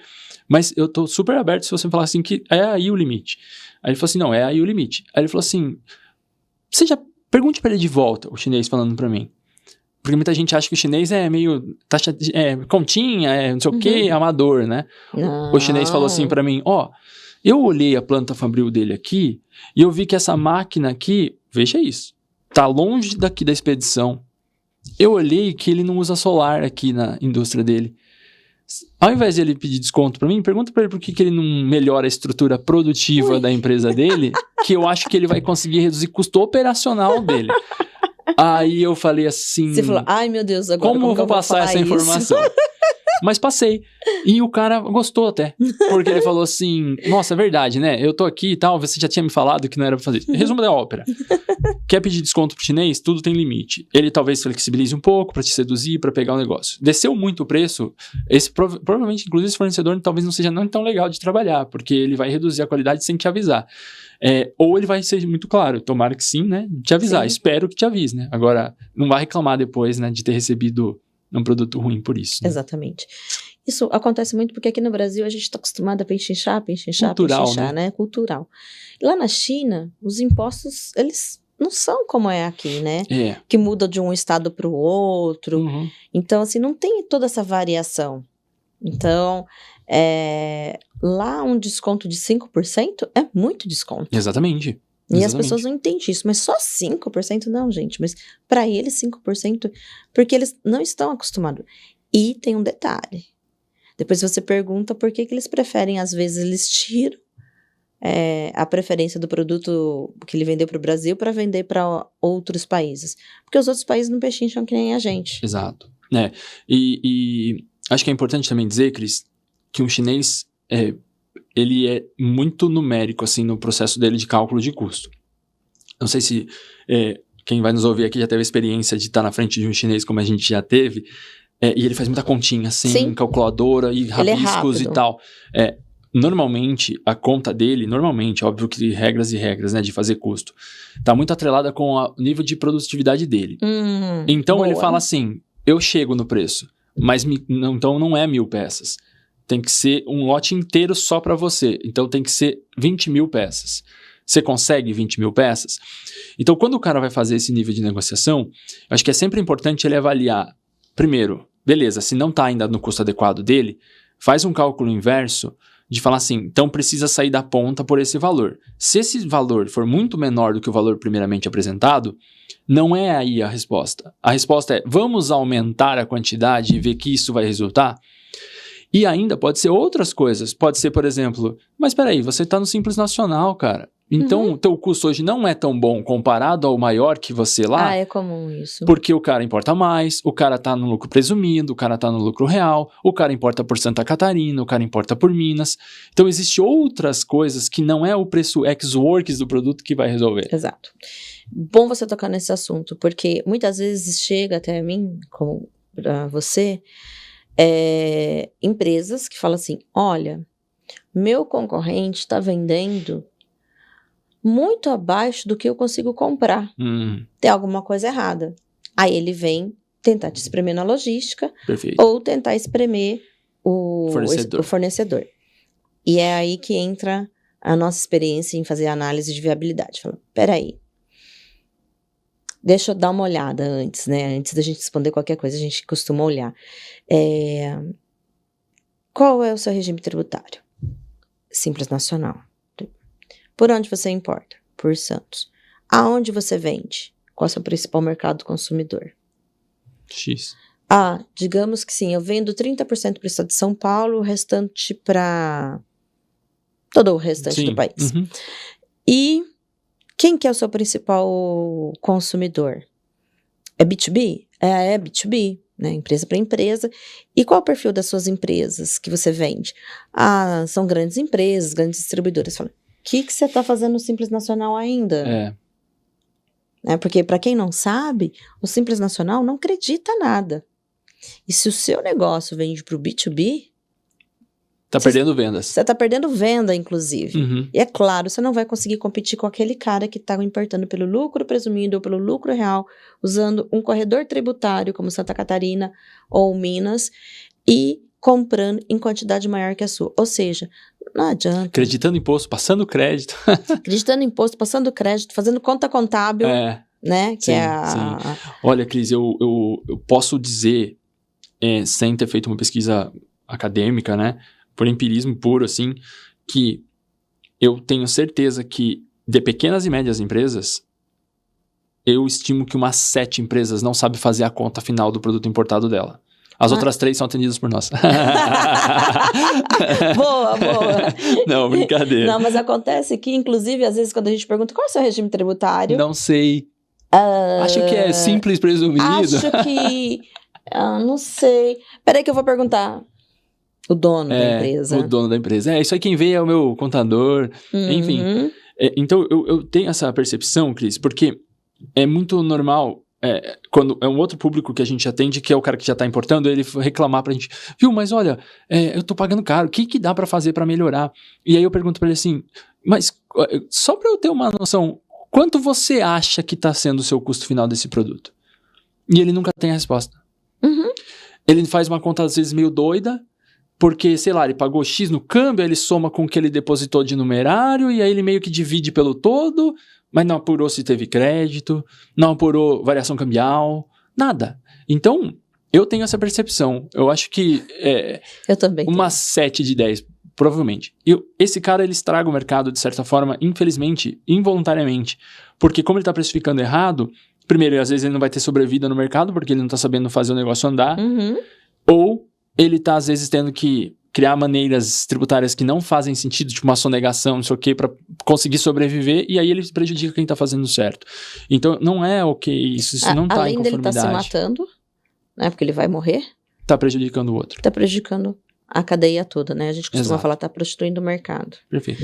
mas eu tô super aberto se você falar assim que é aí o limite. Aí ele falou assim, não, é aí o limite. Aí ele falou assim, você já pergunte pra ele de volta, o chinês falando pra mim. Porque muita gente acha que o chinês é meio continha, não sei o que, amador, né? Não. O chinês falou assim pra mim, eu olhei a planta fabril dele aqui e eu vi que essa máquina aqui, veja isso, tá longe daqui da expedição. Eu olhei que ele não usa solar aqui na indústria dele. Ao invés de ele pedir desconto pra mim, pergunta pra ele por que ele não melhora a estrutura produtiva da empresa dele, que eu acho que ele vai conseguir reduzir o custo operacional dele. Aí eu falei assim... Você falou, ai meu Deus, agora como eu vou passar essa informação? Mas passei. E o cara gostou até. Porque ele falou assim, nossa, é verdade, né? Eu tô aqui e tal, você já tinha me falado que não era pra fazer isso. Resumo da ópera. Quer pedir desconto pro chinês? Tudo tem limite. Ele talvez flexibilize um pouco pra te seduzir, pra pegar o negócio. Desceu muito o preço, provavelmente, inclusive, esse fornecedor talvez não seja não tão legal de trabalhar, porque ele vai reduzir a qualidade sem te avisar. Ou ele vai ser muito claro, tomara que sim, né? Te avisar, espero que te avise, né? Agora, não vai reclamar depois, né? De ter recebido um produto ruim por isso. Né? Exatamente. Isso acontece muito porque aqui no Brasil a gente está acostumado a pechinchar, cultural, né? Cultural. Lá na China, os impostos, eles não são como é aqui, né? Que muda de um estado para o outro. Então, assim, não tem toda essa variação. Então... lá um desconto de 5% é muito desconto. Exatamente. E as pessoas não entendem isso, mas só 5% não, gente. Mas para eles 5%, porque eles não estão acostumados. E tem um detalhe. Depois você pergunta por que eles preferem, às vezes eles tiram a preferência do produto que ele vendeu para o Brasil para vender para outros países. Porque os outros países não pechincham que nem a gente. Exato. E acho que é importante também dizer, Cris, que um chinês, ele é muito numérico, assim, no processo dele de cálculo de custo. Não sei se quem vai nos ouvir aqui já teve a experiência de estar na frente de um chinês como a gente já teve, e ele faz muita continha, assim, sim, calculadora e rabiscos e tal. Normalmente, a conta dele, óbvio que regras e regras, né, de fazer custo, tá muito atrelada com o nível de produtividade dele. Então, boa. Ele fala assim, eu chego no preço, mas então não é 1.000 peças. Tem que ser um lote inteiro só para você. Então, tem que ser 20 mil peças. Você consegue 20 mil peças? Então, quando o cara vai fazer esse nível de negociação, eu acho que é sempre importante ele avaliar. Primeiro, beleza, se não está ainda no custo adequado dele, faz um cálculo inverso de falar assim, então precisa sair da ponta por esse valor. Se esse valor for muito menor do que o valor primeiramente apresentado, não é aí a resposta. A resposta é, vamos aumentar a quantidade e ver que isso vai resultar? E ainda pode ser outras coisas. Pode ser, por exemplo, mas peraí, você está no Simples Nacional, cara. Então, o teu custo hoje não é tão bom comparado ao maior que você lá. É comum isso. Porque o cara importa mais, o cara tá no lucro presumido, o cara tá no lucro real, o cara importa por Santa Catarina, o cara importa por Minas. Então, existem outras coisas que não é o preço ex-works do produto que vai resolver. Exato. Bom você tocar nesse assunto, porque muitas vezes chega até mim, como para você, empresas que falam assim, olha, meu concorrente está vendendo muito abaixo do que eu consigo comprar. Tem alguma coisa errada. Aí ele vem tentar te espremer na logística. Perfeito. Ou tentar espremer o fornecedor. E é aí que entra a nossa experiência em fazer análise de viabilidade. Fala, peraí, deixa eu dar uma olhada antes, né? Antes da gente responder qualquer coisa, a gente costuma olhar. Qual é o seu regime tributário? Simples Nacional. Por onde você importa? Por Santos. Aonde você vende? Qual é o seu principal mercado consumidor? X. Digamos que sim, eu vendo 30% para o estado de São Paulo, o restante para todo o restante do país. E quem que é o seu principal consumidor? É B2B? É B2B, né? Empresa para empresa. E qual é o perfil das suas empresas que você vende? São grandes empresas, grandes distribuidoras. Fala, o que você está fazendo no Simples Nacional ainda? Porque, para quem não sabe, o Simples Nacional não acredita nada. E se o seu negócio vende para o B2B... Tá perdendo vendas. Você tá perdendo venda, inclusive. E é claro, você não vai conseguir competir com aquele cara que tá importando pelo lucro presumido ou pelo lucro real, usando um corredor tributário como Santa Catarina ou Minas e comprando em quantidade maior que a sua. Ou seja, não adianta. Acreditando imposto, passando crédito. Acreditando imposto, passando crédito, fazendo conta contábil, né? Que sim. Olha, Cris, eu posso dizer, sem ter feito uma pesquisa acadêmica, né? Por empirismo puro, assim, que eu tenho certeza que de pequenas e médias empresas, eu estimo que umas 7 empresas não sabem fazer a conta final do produto importado dela. As outras 3 são atendidas por nós. Boa. Não, brincadeira. Não, mas acontece que, inclusive, às vezes, quando a gente pergunta qual é o seu regime tributário... Não sei. Acho que é simples presumido. Acho que... não sei. Peraí que eu vou perguntar. O dono da empresa. O dono da empresa. Isso aí quem vê é o meu contador. Enfim. Então, eu tenho essa percepção, Cris, porque é muito normal, quando é um outro público que a gente atende, que é o cara que já está importando, ele reclamar pra gente, viu, mas olha, eu tô pagando caro, o que dá pra fazer pra melhorar? E aí eu pergunto pra ele assim, mas só pra eu ter uma noção, quanto você acha que tá sendo o seu custo final desse produto? E ele nunca tem a resposta. Ele faz uma conta às vezes meio doida, porque, sei lá, ele pagou X no câmbio, aí ele soma com o que ele depositou de numerário, e aí ele meio que divide pelo todo, mas não apurou se teve crédito, não apurou variação cambial, nada. Então, eu tenho essa percepção. Eu acho que eu também umas 7 de 10, provavelmente. E esse cara, ele estraga o mercado, de certa forma, infelizmente, involuntariamente. Porque como ele está precificando errado, primeiro, às vezes ele não vai ter sobrevida no mercado, porque ele não está sabendo fazer o negócio andar, ou ele tá, às vezes, tendo que criar maneiras tributárias que não fazem sentido, tipo uma sonegação, não sei o quê, pra conseguir sobreviver, e aí ele prejudica quem tá fazendo certo. Então, não é ok isso não tá em conformidade. Além dele tá se matando, né, porque ele vai morrer. Tá prejudicando o outro. Tá prejudicando a cadeia toda, né? A gente costuma falar tá prostituindo o mercado. Perfeito.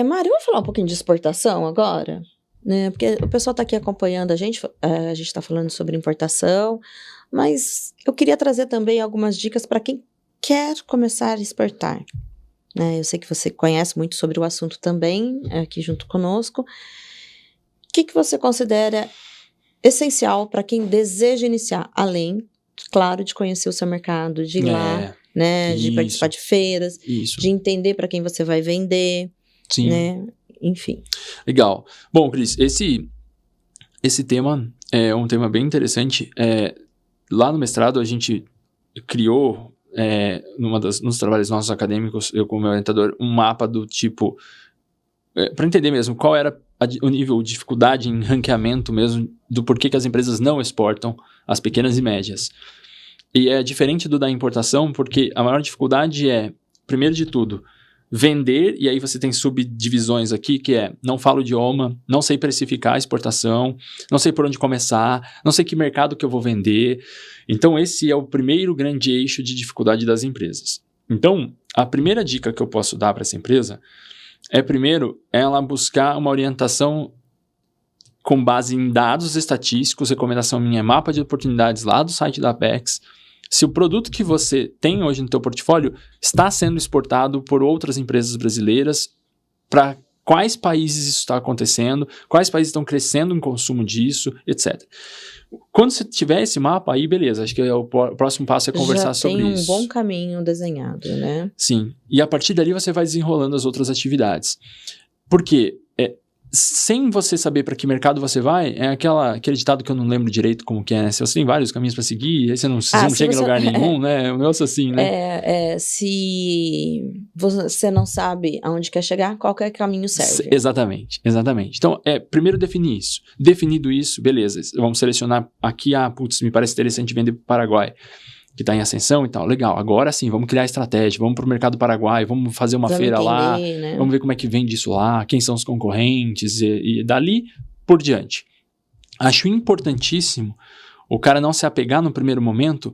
Mário, vamos falar um pouquinho de exportação agora? Né? Porque o pessoal tá aqui acompanhando a gente tá falando sobre importação, mas eu queria trazer também algumas dicas para quem quer começar a exportar. Né? Eu sei que você conhece muito sobre o assunto também, aqui junto conosco. O que você considera essencial para quem deseja iniciar, além, claro, de conhecer o seu mercado, de ir lá, né, de participar de feiras, de entender para quem você vai vender, né? Enfim. Legal. Bom, Cris, esse tema é um tema bem interessante. Lá no mestrado, a gente criou, nos trabalhos nossos acadêmicos, eu como meu orientador, um mapa do tipo, para entender mesmo qual era o nível de dificuldade em ranqueamento mesmo, do porquê que as empresas não exportam, as pequenas e médias. E é diferente do da importação, porque a maior dificuldade é, primeiro de tudo, vender, e aí você tem subdivisões aqui, que é, não falo o idioma, não sei precificar a exportação, não sei por onde começar, não sei que mercado que eu vou vender. Então, esse é o primeiro grande eixo de dificuldade das empresas. Então, a primeira dica que eu posso dar para essa empresa é, primeiro, ela buscar uma orientação com base em dados estatísticos. Recomendação minha é mapa de oportunidades lá do site da Apex. Se o produto que você tem hoje no teu portfólio está sendo exportado por outras empresas brasileiras, para quais países isso está acontecendo, quais países estão crescendo em consumo disso, etc. Quando você tiver esse mapa, aí beleza, acho que o próximo passo é conversar sobre isso. Já tem um bom caminho desenhado, né? Sim, e a partir dali você vai desenrolando as outras atividades. Por quê? Sem você saber para que mercado você vai, é aquele ditado que eu não lembro direito como que é, né? Se você tem vários caminhos para seguir, aí você não chega em lugar nenhum, né? É um negócio assim, né? Se você não sabe aonde quer chegar, qualquer caminho serve. Exatamente. Então, primeiro definir isso. Definido isso, beleza. Vamos selecionar aqui, me parece interessante vender para o Paraguai, que está em ascensão e tal. Legal, agora sim, vamos criar estratégia, vamos para o mercado paraguai, vamos fazer uma feira lá, né? Vamos ver como é que vende isso lá, quem são os concorrentes e dali por diante. Acho importantíssimo o cara não se apegar no primeiro momento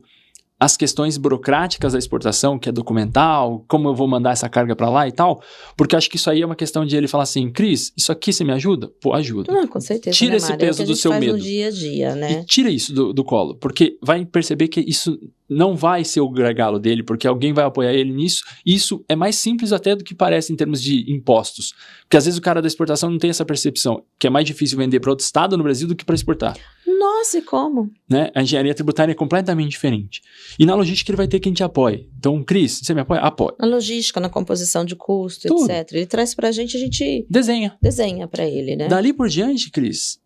às questões burocráticas da exportação, que é documental, como eu vou mandar essa carga para lá e tal, porque acho que isso aí é uma questão de ele falar assim, Cris, isso aqui você me ajuda? Pô, ajuda. Não, com certeza. Tira esse peso do seu medo. No dia a dia, né? E tira isso do colo, porque vai perceber que isso não vai ser o gargalo dele, porque alguém vai apoiar ele nisso, e isso é mais simples até do que parece em termos de impostos, porque às vezes o cara da exportação não tem essa percepção, que é mais difícil vender para outro estado no Brasil do que para exportar. Nossa, e como? Né? A engenharia tributária é completamente diferente. E na logística ele vai ter quem te apoie. Então, Cris, você me apoia? Apoia. Na logística, na composição de custo, tudo, etc. Ele traz pra gente, a gente desenha pra ele, né? Dali por diante, Cris,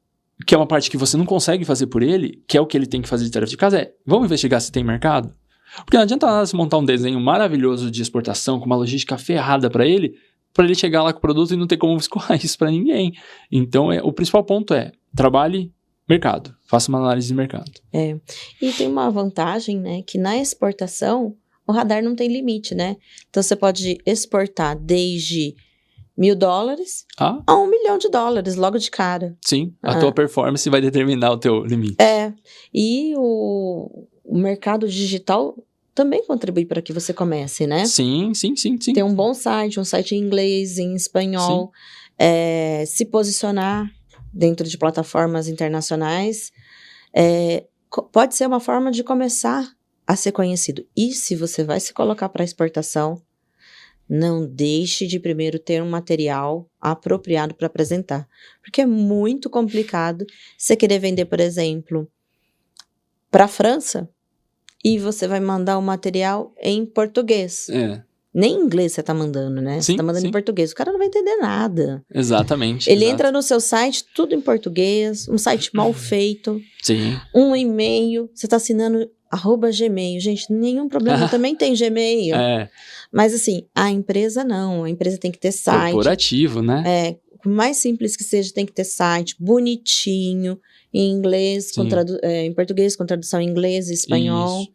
que é uma parte que você não consegue fazer por ele, que é o que ele tem que fazer de tarefa de casa, vamos investigar se tem mercado? Porque não adianta nada você montar um desenho maravilhoso de exportação com uma logística ferrada para ele chegar lá com o produto e não ter como escoar isso para ninguém. Então, o principal ponto é, trabalhe mercado, faça uma análise de mercado. E tem uma vantagem, né, que na exportação, o radar não tem limite, né? Então, você pode exportar desde $1.000 a $1 milhão logo de cara. Sim, a tua performance vai determinar o teu limite. E o mercado digital também contribui para que você comece, né? Sim. Tem um bom site, um site em inglês, em espanhol, se posicionar dentro de plataformas internacionais, pode ser uma forma de começar a ser conhecido. E se você vai se colocar para exportação, não deixe de primeiro ter um material apropriado para apresentar. Porque é muito complicado você querer vender, por exemplo, para a França e você vai mandar o material em português. Nem em inglês você tá mandando, né? Você tá mandando em português. O cara não vai entender nada. Exatamente. Ele entra no seu site, tudo em português, um site mal feito. Sim. Um e-mail, você tá assinando @gmail. Gente, nenhum problema, também tem Gmail. Mas assim, a empresa não. A empresa tem que ter site. Corporativo, né? Por mais simples que seja, tem que ter site bonitinho, em inglês, em português, com tradução em inglês e espanhol. Isso.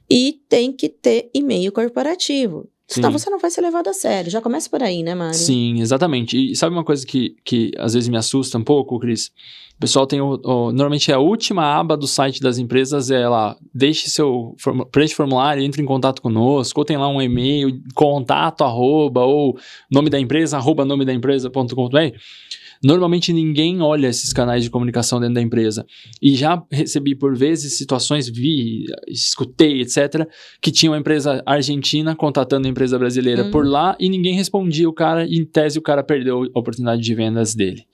E tem que ter e-mail corporativo. Senão você não vai ser levado a sério. Já começa por aí, né, Mário? Sim, exatamente. E sabe uma coisa que às vezes me assusta um pouco, Cris? O pessoal tem normalmente a última aba do site das empresas é lá, preenche formulário, entre em contato conosco, ou tem lá um e-mail, contato, ou nome da empresa, @nomedaempresa.com.br. Normalmente ninguém olha esses canais de comunicação dentro da empresa. E já recebi por vezes situações, escutei, etc., que tinha uma empresa argentina contatando a empresa brasileira por lá e ninguém respondia o cara, e em tese o cara perdeu a oportunidade de vendas dele.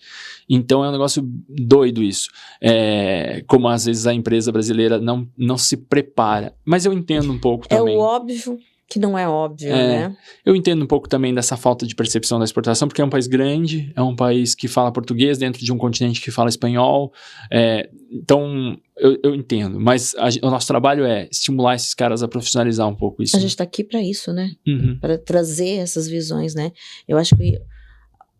Então é um negócio doido isso. Como às vezes a empresa brasileira não se prepara. Mas eu entendo um pouco também. É o óbvio que não é óbvio, né? Eu entendo um pouco também dessa falta de percepção da exportação, porque é um país grande, é um país que fala português dentro de um continente que fala espanhol, então eu entendo, mas o nosso trabalho é estimular esses caras a profissionalizar um pouco isso. A gente tá aqui para isso, né? Para trazer essas visões, né? Eu acho que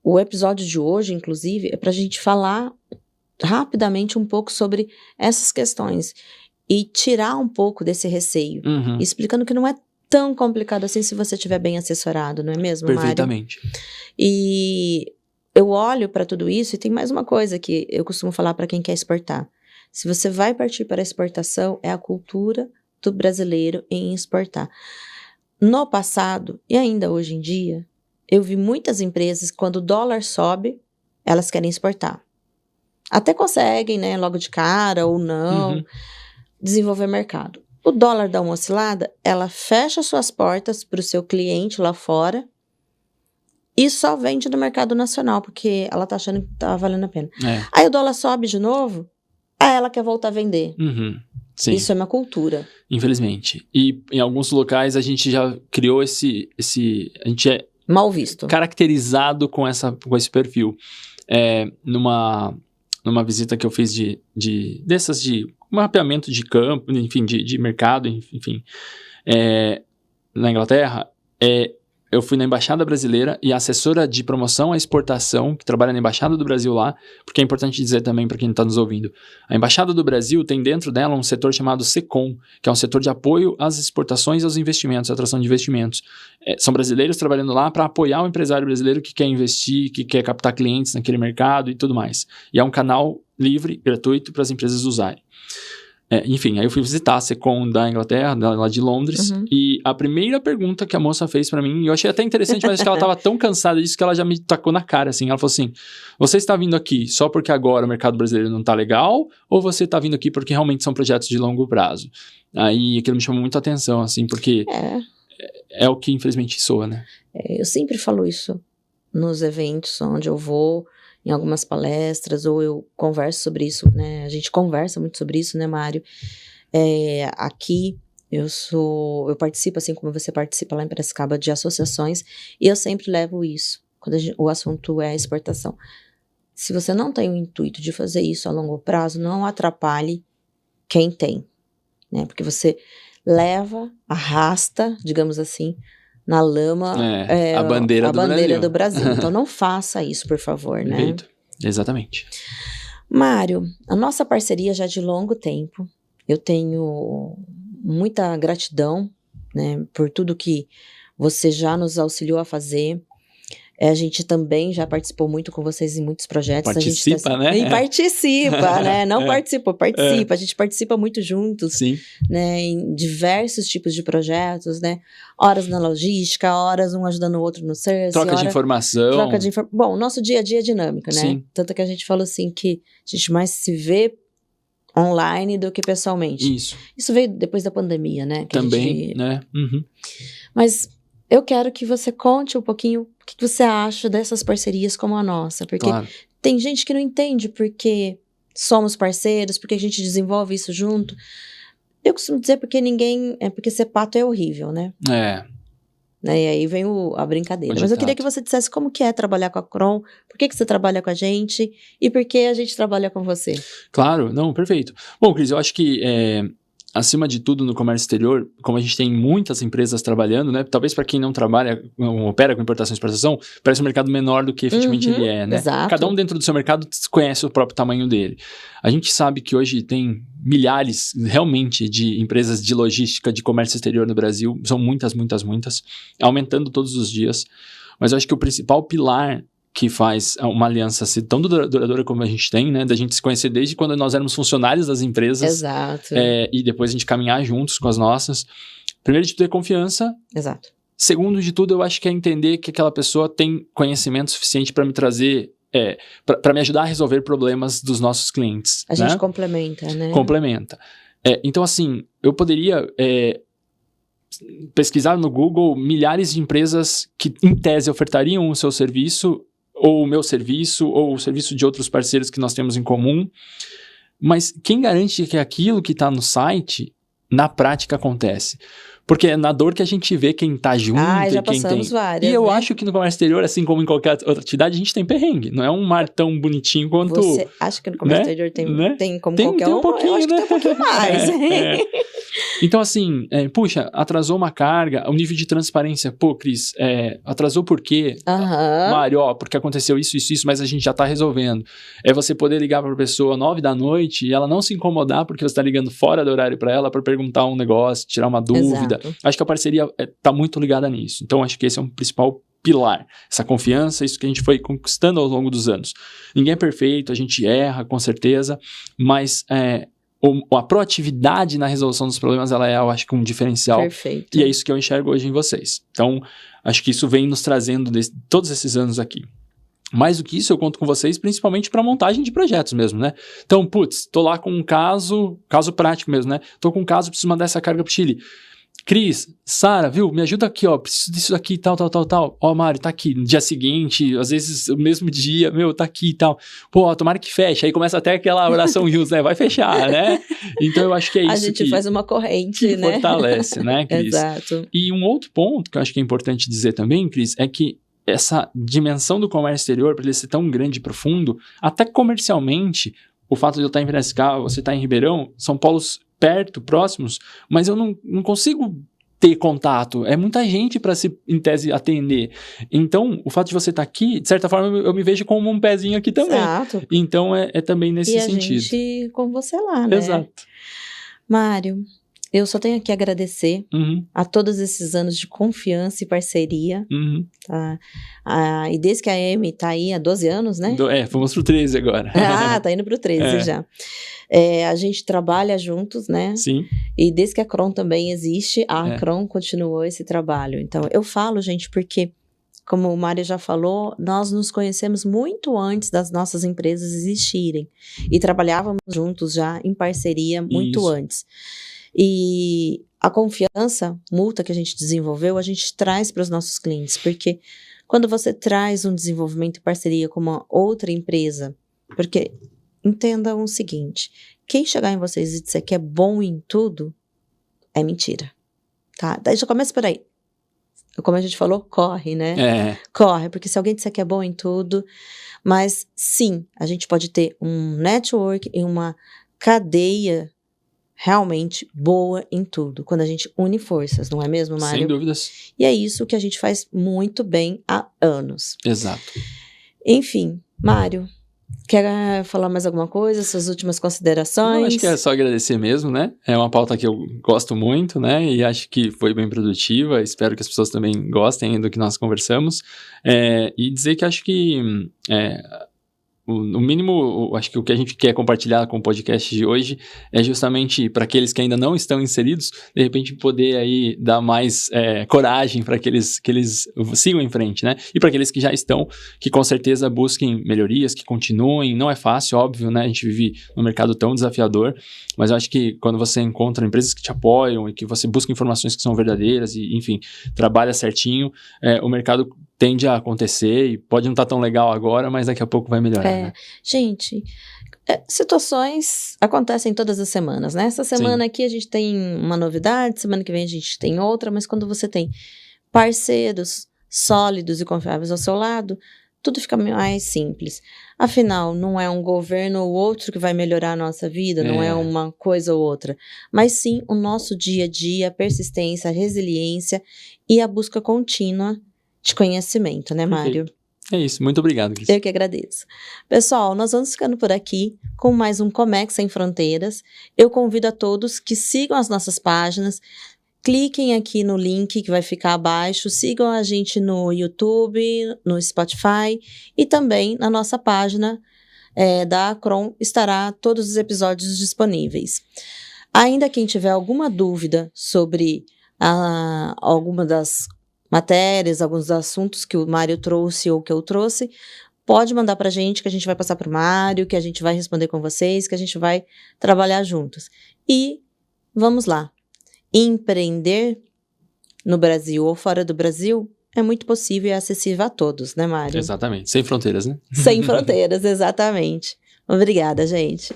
o episódio de hoje, inclusive, é pra gente falar rapidamente um pouco sobre essas questões. e tirar um pouco desse receio. Uhum. Explicando que não é tão complicado assim se você estiver bem assessorado, não é mesmo, Mário? Perfeitamente. E eu olho para tudo isso e tem mais uma coisa que eu costumo falar para quem quer exportar. Se você vai partir para a exportação, é a cultura do brasileiro em exportar. No passado, e ainda hoje em dia, eu vi muitas empresas, quando o dólar sobe, elas querem exportar. Até conseguem, né, logo de cara ou não, desenvolver mercado. O dólar dá uma oscilada, ela fecha suas portas para o seu cliente lá fora e só vende no mercado nacional, porque ela tá achando que tá valendo a pena. Aí o dólar sobe de novo, aí ela quer voltar a vender. Sim. Isso é uma cultura. Infelizmente. E em alguns locais a gente já criou a gente é mal visto, caracterizado com esse perfil. Numa visita que eu fiz de mapeamento de campo, enfim, de mercado, enfim, na Inglaterra, eu fui na Embaixada Brasileira e a assessora de promoção à exportação, que trabalha na Embaixada do Brasil lá, porque é importante dizer também para quem está nos ouvindo, a Embaixada do Brasil tem dentro dela um setor chamado SECOM, que é um setor de apoio às exportações e aos investimentos, à atração de investimentos. São brasileiros trabalhando lá para apoiar o empresário brasileiro que quer investir, que quer captar clientes naquele mercado e tudo mais. E é um canal livre, gratuito, para as empresas usarem. Enfim, aí eu fui visitar a SECOM da Inglaterra, lá de Londres, e a primeira pergunta que a moça fez pra mim, eu achei até interessante, mas acho que ela tava tão cansada disso que ela já me tacou na cara, assim. Ela falou assim, você está vindo aqui só porque agora o mercado brasileiro não tá legal, ou você tá vindo aqui porque realmente são projetos de longo prazo? Aí aquilo me chamou muito a atenção, assim, porque é o que infelizmente soa, né? Eu sempre falo isso nos eventos onde eu vou, em algumas palestras, ou eu converso sobre isso, né? A gente conversa muito sobre isso, né, Mário? Aqui, eu participo, assim como você participa lá em Piracicaba, de associações, e eu sempre levo isso, quando o assunto é exportação. Se você não tem o intuito de fazer isso a longo prazo, não atrapalhe quem tem, né? Porque você leva, arrasta, digamos assim, na lama a bandeira do Brasil. Então não faça isso, por favor, né? Perfeito. Exatamente. Mário, a nossa parceria já é de longo tempo. Eu tenho muita gratidão, né, por tudo que você já nos auxiliou a fazer. A gente também já participou muito com vocês em muitos projetos. Participa, né? E participa, né? Não participou, participa. A gente participa muito juntos, sim, né? Em diversos tipos de projetos, né? Horas na logística, horas um ajudando o outro no serviço. Troca de informação. Bom, nosso dia a dia é dinâmico, né? Sim. Tanto que a gente falou assim que a gente mais se vê online do que pessoalmente. Isso veio depois da pandemia, né? Também, né? Mas eu quero que você conte um pouquinho o que você acha dessas parcerias como a nossa. Porque tem gente que não entende porque somos parceiros, porque a gente desenvolve isso junto. Eu costumo dizer porque ser pato é horrível, né? E aí vem a brincadeira. Mas eu queria que você dissesse como que é trabalhar com a Kron, por que você trabalha com a gente e por que a gente trabalha com você. Claro, não, perfeito. Bom, Cris, eu acho que acima de tudo no comércio exterior, como a gente tem muitas empresas trabalhando, né? Talvez para quem não trabalha, não opera com importação e exportação, parece um mercado menor do que efetivamente ele é, né? Exato. Cada um dentro do seu mercado conhece o próprio tamanho dele. A gente sabe que hoje tem milhares, realmente, de empresas de logística, de comércio exterior no Brasil. São muitas, aumentando todos os dias. Mas eu acho que o principal pilar que faz uma aliança ser tão duradoura como a gente tem, né? Da gente se conhecer desde quando nós éramos funcionários das empresas. Exato. E depois a gente caminhar juntos com as nossas. Primeiro de tudo é confiança. Exato. Segundo de tudo, eu acho que é entender que aquela pessoa tem conhecimento suficiente para me trazer, para me ajudar a resolver problemas dos nossos clientes. A gente complementa, né? Complementa. Então, assim, eu poderia pesquisar no Google milhares de empresas que, em tese, ofertariam o seu serviço, ou o meu serviço, ou o serviço de outros parceiros que nós temos em comum. Mas quem garante que aquilo que está no site, na prática, acontece? Porque é na dor que a gente vê quem tá junto já e quem passamos tem. várias, E eu né? acho que no comércio exterior, assim como em qualquer outra atividade, a gente tem perrengue. Não é um mar tão bonitinho quanto... Você acha que no comércio né? exterior tem, Né? tem como Tem qualquer um um? pouquinho, Eu acho que né? tem um pouquinho mais. Então, assim, puxa, atrasou uma carga, o nível de transparência, pô, Cris, atrasou por quê? Mário, porque aconteceu isso, mas a gente já tá resolvendo. É você poder ligar pra pessoa 9 da noite e ela não se incomodar porque você tá ligando fora do horário pra ela pra perguntar um negócio, tirar uma dúvida. Exato. Acho que a parceria tá muito ligada nisso. Então, acho que esse é um principal pilar, essa confiança, isso que a gente foi conquistando ao longo dos anos. Ninguém é perfeito, a gente erra, com certeza, mas a proatividade na resolução dos problemas, ela é, eu acho que um diferencial. Perfeito. E é isso que eu enxergo hoje em vocês. Então, acho que isso vem nos trazendo todos esses anos aqui. Mais do que isso, eu conto com vocês, principalmente para montagem de projetos mesmo, né? Então, tô lá com um caso prático mesmo, né? Tô com um caso, preciso mandar essa carga pro Chile. Cris, Sara, viu? Me ajuda aqui, ó. Preciso disso aqui, tal. Ó, Mário, tá aqui. No dia seguinte, às vezes o mesmo dia, tá aqui e tal. Pô, tomara que feche. Aí começa até aquela oração Rios, né? Vai fechar, né? Então eu acho que é isso. A gente faz uma corrente, que né? fortalece, né, Cris? Exato. E um outro ponto que eu acho que é importante dizer também, Cris, é que essa dimensão do comércio exterior, para ele ser tão grande e profundo, até comercialmente, o fato de eu estar em Piracicaba, você estar em Ribeirão, são polos perto, próximos, mas eu não consigo ter contato. É muita gente para se, em tese, atender. Então, o fato de você estar aqui, de certa forma, eu me vejo como um pezinho aqui também. Exato. Então, é também nesse sentido. E a gente com você lá, né? Exato. Mário, eu só tenho que agradecer a todos esses anos de confiança e parceria. Tá? E desde que a Amy tá aí há 12 anos, né? Fomos pro 13 agora. Tá indo pro 13 já. A gente trabalha juntos, né? Sim. E desde que a Cron também existe, a Cron continuou esse trabalho. Então, eu falo, gente, porque, como o Mário já falou, nós nos conhecemos muito antes das nossas empresas existirem. E trabalhávamos juntos já em parceria muito antes. E a confiança mútua que a gente desenvolveu, a gente traz para os nossos clientes. Porque quando você traz um desenvolvimento em parceria com uma outra empresa, porque... Entendam o seguinte, quem chegar em vocês e disser que é bom em tudo, é mentira, tá? Daí já começa por aí. Como a gente falou, corre, né? Corre, porque se alguém disser que é bom em tudo, mas sim, a gente pode ter um network e uma cadeia realmente boa em tudo, quando a gente une forças, não é mesmo, Mário? Sem dúvidas. E é isso que a gente faz muito bem há anos. Exato. Enfim, Mário, quer falar mais alguma coisa? Suas últimas considerações? Não, acho que é só agradecer mesmo, né? É uma pauta que eu gosto muito, né? E acho que foi bem produtiva. Espero que as pessoas também gostem do que nós conversamos. E dizer que acho que... no mínimo, acho que o que a gente quer compartilhar com o podcast de hoje é justamente para aqueles que ainda não estão inseridos, de repente poder aí dar mais coragem para que eles sigam em frente, né? E para aqueles que já estão, que com certeza busquem melhorias, que continuem. Não é fácil, óbvio, né? A gente vive num mercado tão desafiador, mas eu acho que quando você encontra empresas que te apoiam e que você busca informações que são verdadeiras e, enfim, trabalha certinho, o mercado tende a acontecer e pode não estar tão legal agora, mas daqui a pouco vai melhorar, né? Gente, situações acontecem todas as semanas, né? Essa semana aqui a gente tem uma novidade, semana que vem a gente tem outra, mas quando você tem parceiros sólidos e confiáveis ao seu lado, tudo fica mais simples. Afinal, não é um governo ou outro que vai melhorar a nossa vida, não é uma coisa ou outra, mas sim o nosso dia a dia, a persistência, a resiliência e a busca contínua de conhecimento, né, Mário? É isso, muito obrigado, Cris. Eu que agradeço. Pessoal, nós vamos ficando por aqui com mais um Comex Sem Fronteiras. Eu convido a todos que sigam as nossas páginas, cliquem aqui no link que vai ficar abaixo, sigam a gente no YouTube, no Spotify e também na nossa página da Cron estará todos os episódios disponíveis. Ainda quem tiver alguma dúvida sobre alguma das matérias, alguns assuntos que o Mário trouxe ou que eu trouxe, pode mandar pra gente, que a gente vai passar pro Mário, que a gente vai responder com vocês, que a gente vai trabalhar juntos. E vamos lá. Empreender no Brasil ou fora do Brasil é muito possível e é acessível a todos, né, Mário? Exatamente. Sem fronteiras, né? Sem fronteiras, exatamente. Obrigada, gente.